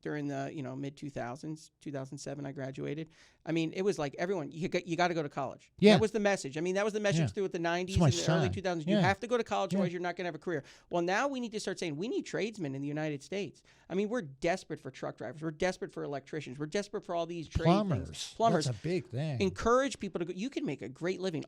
during the mid-2000s, 2007 I graduated, I mean, it was like everyone, you got to go to college. Yeah. That was the message. I mean, that was the message through the 90s and the early 2000s. You have to go to college, otherwise you're not going to have a career. Well, now we need to start saying we need tradesmen in the United States. I mean, we're desperate for truck drivers. We're desperate for electricians. We're desperate for all these trade things. Plumbers. That's a big thing. Encourage people to go. You can make a great living.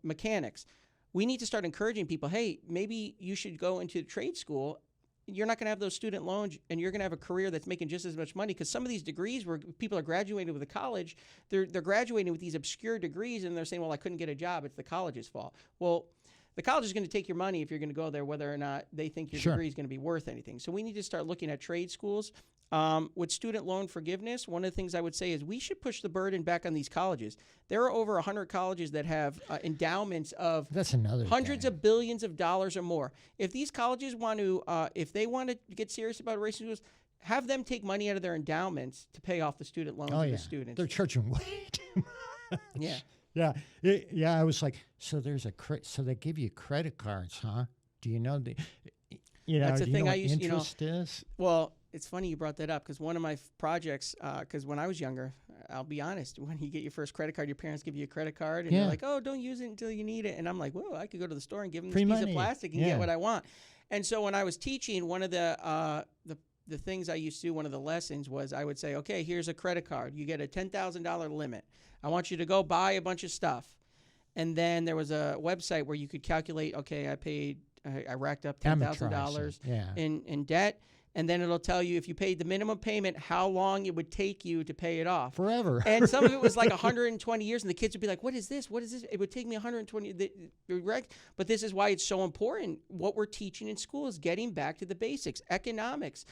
Mechanics. We need to start encouraging people, hey, maybe you should go into trade school. You're not going to have those student loans, and you're going to have a career that's making just as much money, because some of these degrees where people are graduating with a college, they're graduating with these obscure degrees, and they're saying, well, I couldn't get a job. It's the college's fault. Well, the college is going to take your money if you're going to go there, whether or not they think your degree is going to be worth anything. So we need to start looking at trade schools. With student loan forgiveness, one of the things I would say is we should push the burden back on these colleges. There are over 100 colleges that have endowments of hundreds of billions of dollars or more. If these colleges want to, if they want to get serious about raising schools, have them take money out of their endowments to pay off the student loans of the students. They're charging way too much. Yeah. I was like, so there's so they give you credit cards, huh? Do you know that's the thing I used. Interest is? Well, it's funny you brought that up, because one of my projects, because when I was younger, I'll be honest, when you get your first credit card, your parents give you a credit card, and they're like, oh, don't use it until you need it. And I'm like, whoa, I could go to the store and give them this piece of plastic and get what I want. And so when I was teaching, one of the things I used to do, one of the lessons was I would say, okay, here's a credit card. You get a $10,000 limit. I want you to go buy a bunch of stuff. And then there was a website where you could calculate, okay, I racked up $10,000 in debt. And then it'll tell you if you paid the minimum payment, how long it would take you to pay it off. Forever. And some of it was like 120 years, and the kids would be like, what is this? What is this? It would take me 120. But this is why it's so important. What we're teaching in school is getting back to the basics, economics,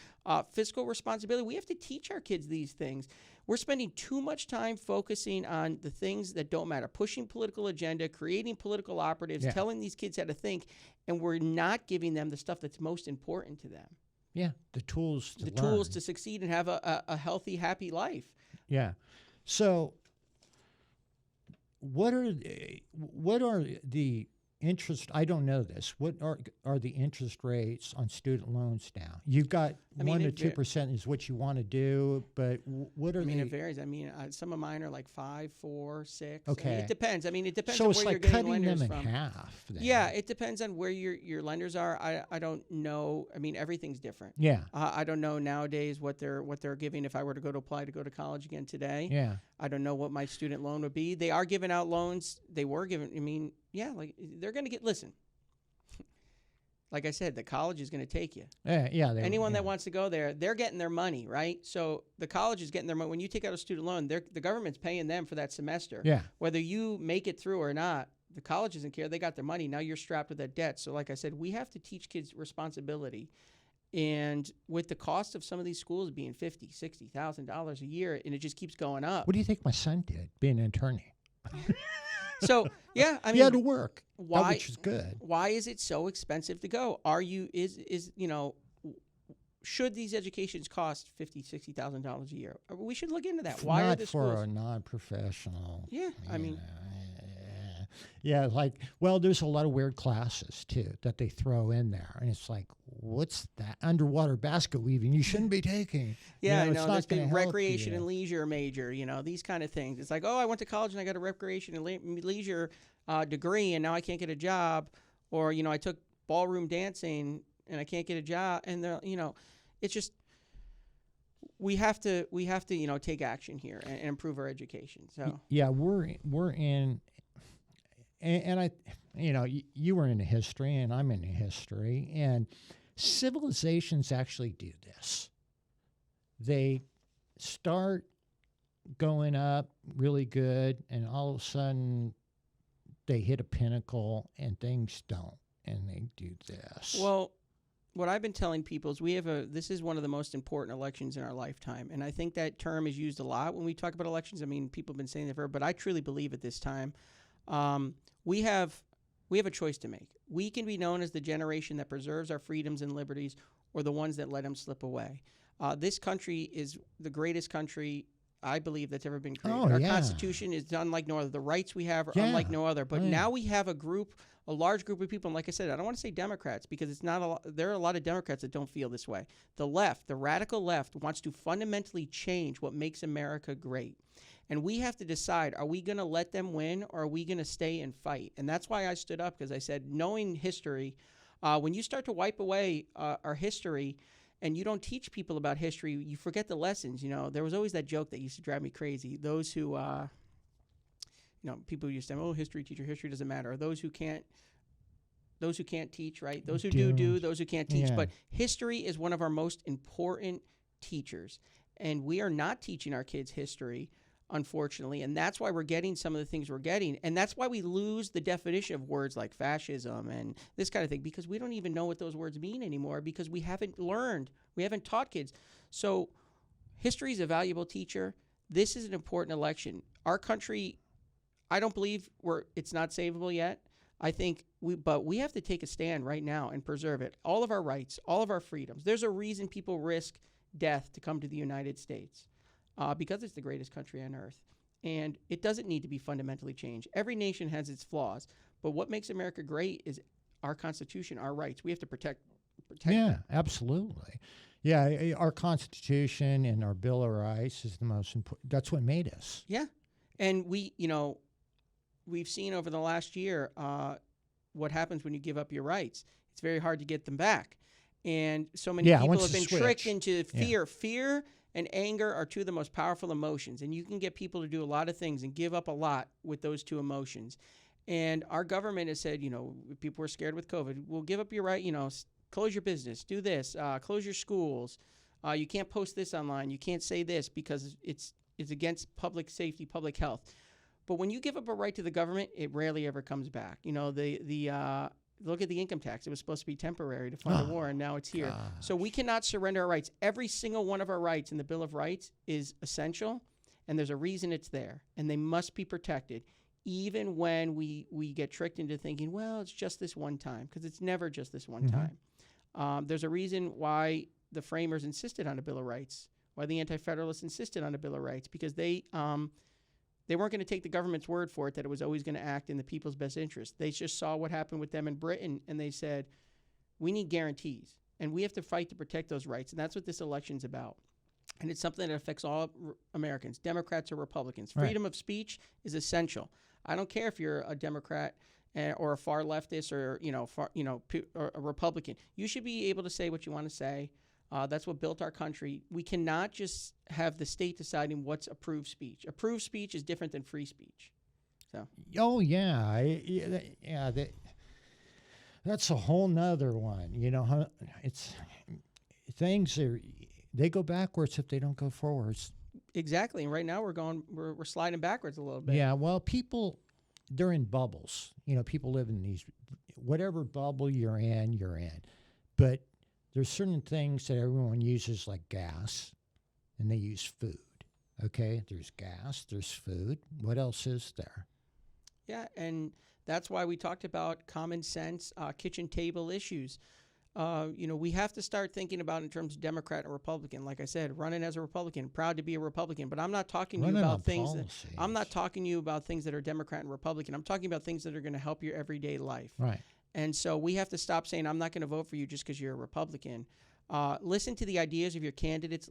fiscal responsibility. We have to teach our kids these things. We're spending too much time focusing on the things that don't matter, pushing political agenda, creating political operatives, telling these kids how to think, and we're not giving them the stuff that's most important to them. Yeah, the tools to succeed and have a healthy, happy life. Yeah. So what are the interest? I don't know this. What are the interest rates on student loans now? You've got 1 to 2% is what you want to do, but what are it varies. I mean, some of mine are like 5, 4, 6. Okay. I mean, it depends. I mean, it depends so on it's where like you're getting lenders cutting them from. in half. Then. Yeah, it depends on where your lenders are. I don't know. I mean, everything's different. Yeah. I don't know nowadays what they're giving if I were to apply to go to college again today. Yeah. I don't know what my student loan would be. They are giving out loans. They were giving. I mean, yeah, like they're going to get. Listen. like I said, the college is going to take you. Anyone that wants to go there, they're getting their money, right? So the college is getting their money. When you take out a student loan, the government's paying them for that semester. Yeah. Whether you make it through or not, the college doesn't care. They got their money. Now you're strapped with that debt. So like I said, we have to teach kids responsibility. And with the cost of some of these schools being $50,000, $60,000 a year, and it just keeps going up. What do you think my son did, being an attorney? So, yeah, I mean, he had to work, why, which is good. Why is it so expensive to go? Should these educations cost $50,000, $60,000 a year? We should look into that. Why Not are the for schools? a non-professional. Yeah, I mean. Yeah, there's a lot of weird classes, too, that they throw in there. And it's like, what's that? Underwater basket weaving you shouldn't be taking. Yeah, it's not there's the gonna help recreation you. and leisure major, these kind of things. It's like, oh, I went to college and I got a recreation and leisure degree, and now I can't get a job. Or, I took ballroom dancing and I can't get a job. And, it's just, we have to take action here and improve our education. So yeah, we're in... And you were into history, and I'm into history, and civilizations actually do this. They start going up really good, and all of a sudden they hit a pinnacle, and things don't, and they do this. Well, what I've been telling people is this is one of the most important elections in our lifetime, and I think that term is used a lot when we talk about elections. I mean, people have been saying that forever, but I truly believe at this time. We have a choice to make. We can be known as the generation that preserves our freedoms and liberties, or the ones that let them slip away. This country is the greatest country, I believe, that's ever been created. Our Constitution is unlike no other. The rights we have are unlike no other. But now we have a large group of people, and like I said, I don't want to say Democrats, because it's not there are a lot of Democrats that don't feel this way. The left, the radical left, wants to fundamentally change what makes America great. And we have to decide, are we going to let them win, or are we going to stay and fight? And that's why I stood up, because I said, knowing history, when you start to wipe away our history and you don't teach people about history, you forget the lessons. There was always that joke that used to drive me crazy. Those who, people used to say, oh, history doesn't matter. Or those who can't teach, right? Those who do, those who can't teach. Yeah. But history is one of our most important teachers. And we are not teaching our kids history, unfortunately, and that's why we're getting some of the things we're getting, and that's why we lose the definition of words like fascism and this kind of thing, because we don't even know what those words mean anymore, because we haven't taught kids. So history is a valuable teacher. This is an important election. Our country, I don't believe it's not savable yet. I think but we have to take a stand right now and preserve it. All of our rights, all of our freedoms. There's a reason people risk death to come to the United States. Because it's the greatest country on earth. And it doesn't need to be fundamentally changed. Every nation has its flaws. But what makes America great is our Constitution, our rights. We have to protect Yeah, them. absolutely. Yeah, our Constitution and our Bill of Rights is the most important. That's what made us. Yeah. And we've seen over the last year what happens when you give up your rights. It's very hard to get them back. And so many people have been tricked into fear. Yeah. Fear and anger are two of the most powerful emotions, and you can get people to do a lot of things and give up a lot with those two emotions. And our government has said, people were scared with COVID. We'll give up your right, close your business, do this, close your schools. You can't post this online. You can't say this because it's against public safety, public health. But when you give up a right to the government, it rarely ever comes back. Look at the income tax. It was supposed to be temporary to fund the war, and now it's here. Gosh. So we cannot surrender our rights. Every single one of our rights in the Bill of Rights is essential, and there's a reason it's there, and they must be protected, even when we get tricked into thinking, well, it's just this one time, because it's never just this one time. There's a reason why the framers insisted on a Bill of Rights, why the Anti-Federalists insisted on a Bill of Rights, because they weren't going to take the government's word for it that it was always going to act in the people's best interest. They just saw what happened with them in Britain, and they said, we need guarantees, and we have to fight to protect those rights, and that's what this election's about. And it's something that affects all Americans, Democrats or Republicans. Freedom of speech is essential. I don't care if you're a Democrat or a far leftist or or a Republican. You should be able to say what you want to say. That's what built our country. We cannot just have the state deciding what's approved speech. Approved speech is different than free speech. So. Oh yeah, That's a whole nother one. You know, it's things they go backwards if they don't go forwards. Exactly. And right now we're sliding backwards a little bit. Yeah. Well, people, they're in bubbles. You know, people live in these, whatever bubble you're in. But there's certain things that everyone uses, like gas, and they use food. Okay, there's gas, there's food. What else is there? Yeah, and that's why we talked about common sense, kitchen table issues. We have to start thinking about in terms of Democrat and Republican. Like I said, running as a Republican, proud to be a Republican. But I'm not talking to you about things. I'm not talking to you about things that are Democrat and Republican. I'm talking about things that are going to help your everyday life. Right. And so we have to stop saying, I'm not going to vote for you just because you're a Republican. Listen to the ideas of your candidates.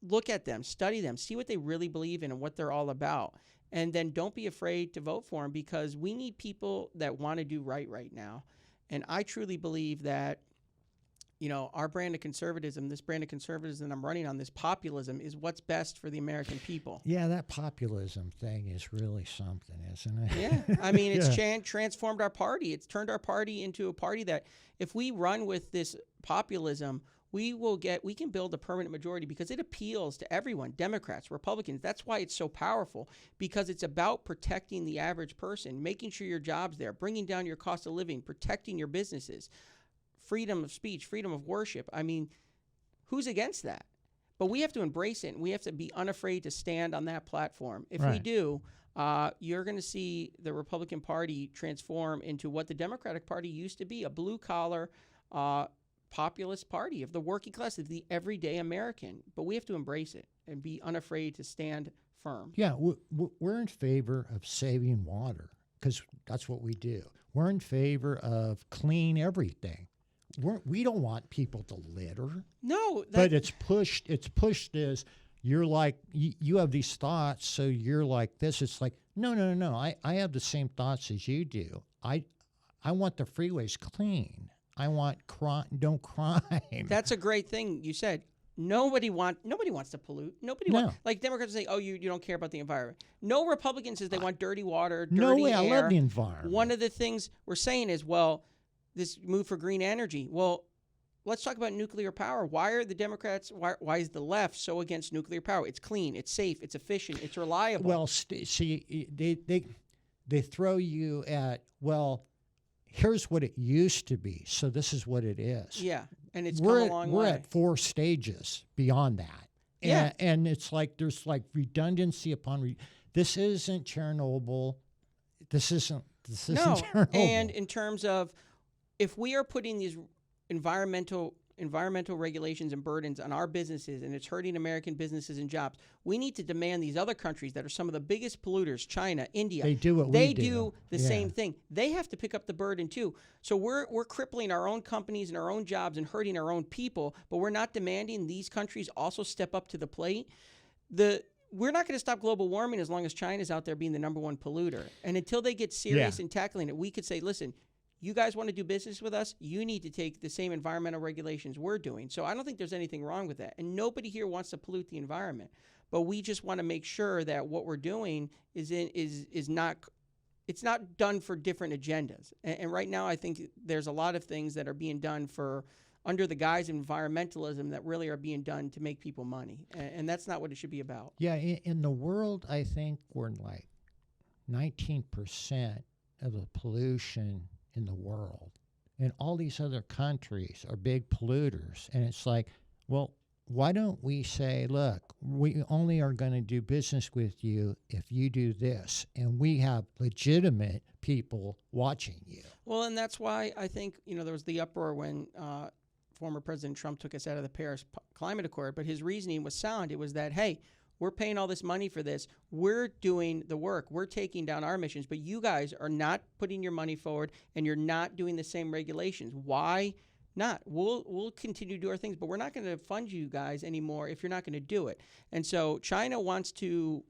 Look at them, study them, see what they really believe in and what they're all about. And then don't be afraid to vote for them, because we need people that want to do right now. And I truly believe that, our brand of conservatism, this brand of conservatism I'm running on, this populism, is what's best for the American people. Yeah, that populism thing is really something, isn't it? Yeah. I mean, it's transformed our party. It's turned our party into a party that if we run with this populism, we can build a permanent majority, because it appeals to everyone, Democrats, Republicans. That's why it's so powerful, because it's about protecting the average person, making sure your job's there, bringing down your cost of living, protecting your businesses, freedom of speech, freedom of worship. I mean, who's against that? But we have to embrace it, and we have to be unafraid to stand on that platform. If we do, you're going to see the Republican Party transform into what the Democratic Party used to be, a blue-collar, populist party of the working class, of the everyday American. But we have to embrace it and be unafraid to stand firm. Yeah, we're in favor of saving water, because that's what we do. We're in favor of clean everything. We don't want people to litter. No, but it's pushed as you're like, you have these thoughts, so you're like this. It's like, no. I have the same thoughts as you do. I want the freeways clean. I want no crime. That's a great thing you said. Nobody wants to pollute. Nobody wants, like Democrats say, oh, you don't care about the environment. No Republican says they want dirty water, dirty air. I love the environment. One of the things we're saying is, well, this move for green energy. Well, let's talk about nuclear power. Why are the Democrats, why is the left so against nuclear power? It's clean, it's safe, it's efficient, it's reliable. Well, see, they throw you at, well, here's what it used to be, so this is what it is. Yeah, and it's come a long way. We're at 4 stages beyond that. Yeah. And it's like there's like redundancy upon this isn't Chernobyl. This isn't Chernobyl. And in terms of, if we are putting these environmental regulations and burdens on our businesses, and it's hurting American businesses and jobs, we need to demand these other countries that are some of the biggest polluters, China, India, they do what they we do. The same thing. They have to pick up the burden too. So we're crippling our own companies and our own jobs and hurting our own people, but we're not demanding these countries also step up to the plate. We're not going to stop global warming as long as China's out there being the #1 polluter. And until they get serious in tackling it, we could say, listen, you guys want to do business with us, you need to take the same environmental regulations we're doing. So I don't think there's anything wrong with that. And nobody here wants to pollute the environment. But we just want to make sure that what we're doing is not done for different agendas. And right now I think there's a lot of things that are being done under the guise of environmentalism that really are being done to make people money. And that's not what it should be about. Yeah, in the world, I think we're like 19% of the pollution in the world, and all these other countries are big polluters. And it's like, well, why don't we say, look, we only are going to do business with you if you do this, and we have legitimate people watching you. Well, and that's why I think there was the uproar when former President Trump took us out of the Paris Climate Accord, but his reasoning was sound. It was that, hey, we're paying all this money for this. We're doing the work. We're taking down our emissions, but you guys are not putting your money forward, and you're not doing the same regulations. Why not? We'll continue to do our things, but we're not going to fund you guys anymore if you're not going to do it. And so China wants to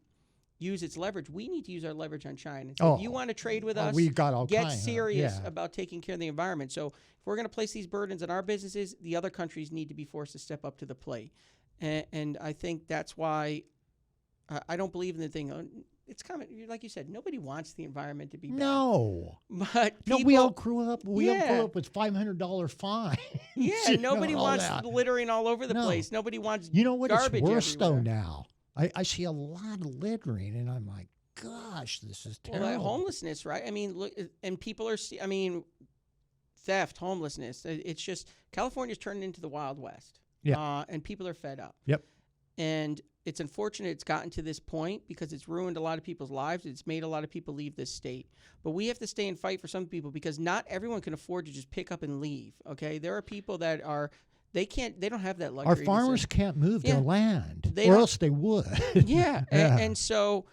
use its leverage. We need to use our leverage on China. So if you want to trade with us, get serious about taking care of the environment. So if we're going to place these burdens on our businesses, the other countries need to be forced to step up to the plate. And I think that's why I don't believe in the thing, it's kind of like you said, nobody wants the environment to be bad. No. But No, we all grew up. We all grew up with $500 fines. Yeah, nobody wants littering all over the place. Nobody wants You know what? garbage It's worse everywhere. though now. I see a lot of littering, and I'm like, gosh, this is terrible. Well, that homelessness, right? I mean, look, and people are. I mean, theft, homelessness. It's just California's turned into the Wild West. Yeah. And people are fed up. Yep. And it's unfortunate it's gotten to this point because it's ruined a lot of people's lives. It's made a lot of people leave this state. But we have to stay and fight for some people because not everyone can afford to just pick up and leave. Okay, there are people that are. They don't have that luxury. Our farmers can't move their land, or else they would. Yeah. And so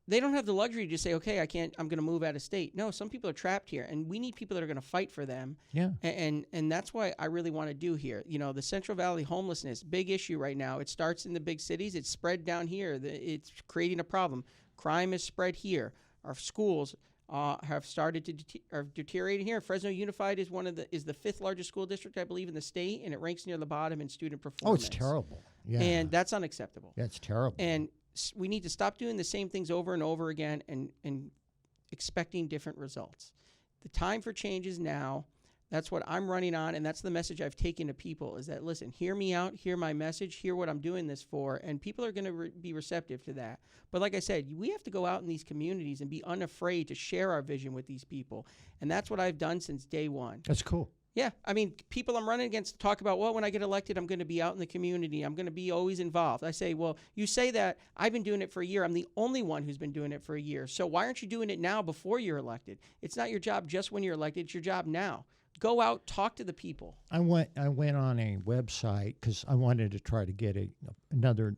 they don't have the luxury to just say, okay, I'm going to move out of state. No, some people are trapped here, and we need people that are going to fight for them. Yeah. And that's why I really want to do here. You know, the Central Valley homelessness, big issue right now. It starts in the big cities. It's spread down here. It's creating a problem. Crime is spread here. Our schools have started to are deteriorating here. Fresno Unified is the fifth largest school district, I believe, in the state, and it ranks near the bottom in student performance. Oh, it's terrible. Yeah. And that's unacceptable. That's terrible. And we need to stop doing the same things over and over again and expecting different results. The time for change is now. That's what I'm running on, and that's the message I've taken to people is that, listen, hear me out, hear my message, hear what I'm doing this for, and people are going to be receptive to that. But like I said, we have to go out in these communities and be unafraid to share our vision with these people, and that's what I've done since day one. That's cool. Yeah, I mean, people I'm running against talk about, well, when I get elected, I'm going to be out in the community. I'm going to be always involved. I say, well, you say that. I've been doing it for a year. I'm the only one who's been doing it for a year. So why aren't you doing it now before you're elected? It's not your job just when you're elected. It's your job now. Go out, talk to the people. I went on a website because I wanted to try to get another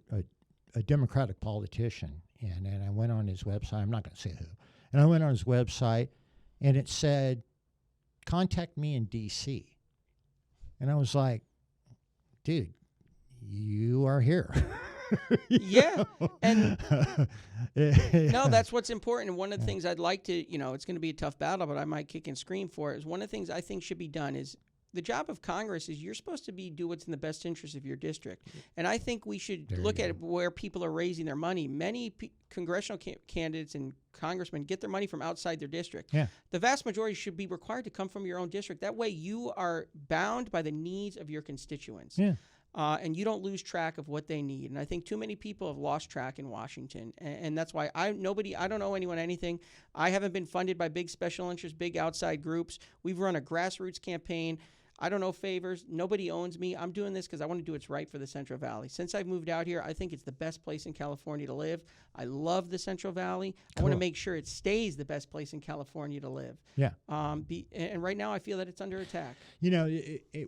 Democratic politician, and I went on his website. I'm not going to say who. And I went on his website, and it said, contact me in D.C. And I was like, dude, you are here. Yeah. And no, that's what's important. And one of the things I'd like to, it's going to be a tough battle, but I might kick and scream for it, is one of the things I think should be done is the job of Congress is you're supposed to do what's in the best interest of your district. And I think we should look at where people are raising their money. Many congressional candidates and congressmen get their money from outside their district. Yeah. The vast majority should be required to come from your own district. That way you are bound by the needs of your constituents. Yeah. And you don't lose track of what they need. And I think too many people have lost track in Washington. And that's why I don't owe anyone anything. I haven't been funded by big special interests, big outside groups. We've run a grassroots campaign. I don't know favors. Nobody owns me. I'm doing this because I want to do what's right for the Central Valley. Since I've moved out here, I think it's the best place in California to live. I love the Central Valley. Cool. I want to make sure it stays the best place in California to live. Yeah. And right now I feel that it's under attack.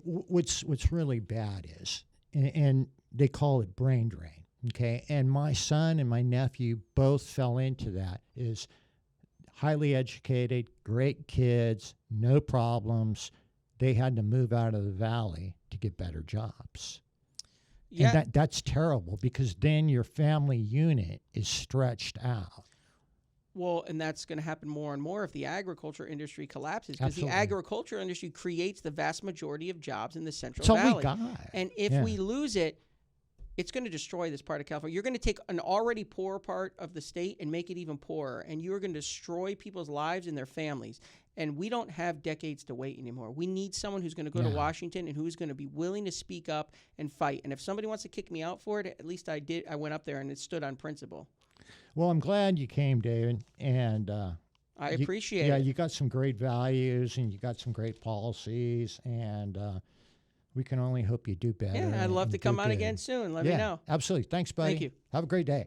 What's really bad is, and they call it brain drain, okay? And my son and my nephew both fell into that, is highly educated, great kids, no problems. They had to move out of the valley to get better jobs. Yeah. And that's terrible because then your family unit is stretched out. Well, and that's going to happen more and more if the agriculture industry collapses, because the agriculture industry creates the vast majority of jobs in the Central Valley. We got. And if we lose it, it's going to destroy this part of California. You're going to take an already poor part of the state and make it even poorer, and you're going to destroy people's lives and their families. And we don't have decades to wait anymore. We need someone who's going to go to Washington and who's going to be willing to speak up and fight. And if somebody wants to kick me out for it, at least I did. I went up there and it stood on principle. Well, I'm glad you came, David, and I appreciate it. Yeah, you got some great values and you got some great policies, and we can only hope you do better. Yeah, I'd love to come on again soon. Let me know. Absolutely. Thanks, buddy. Thank you. Have a great day.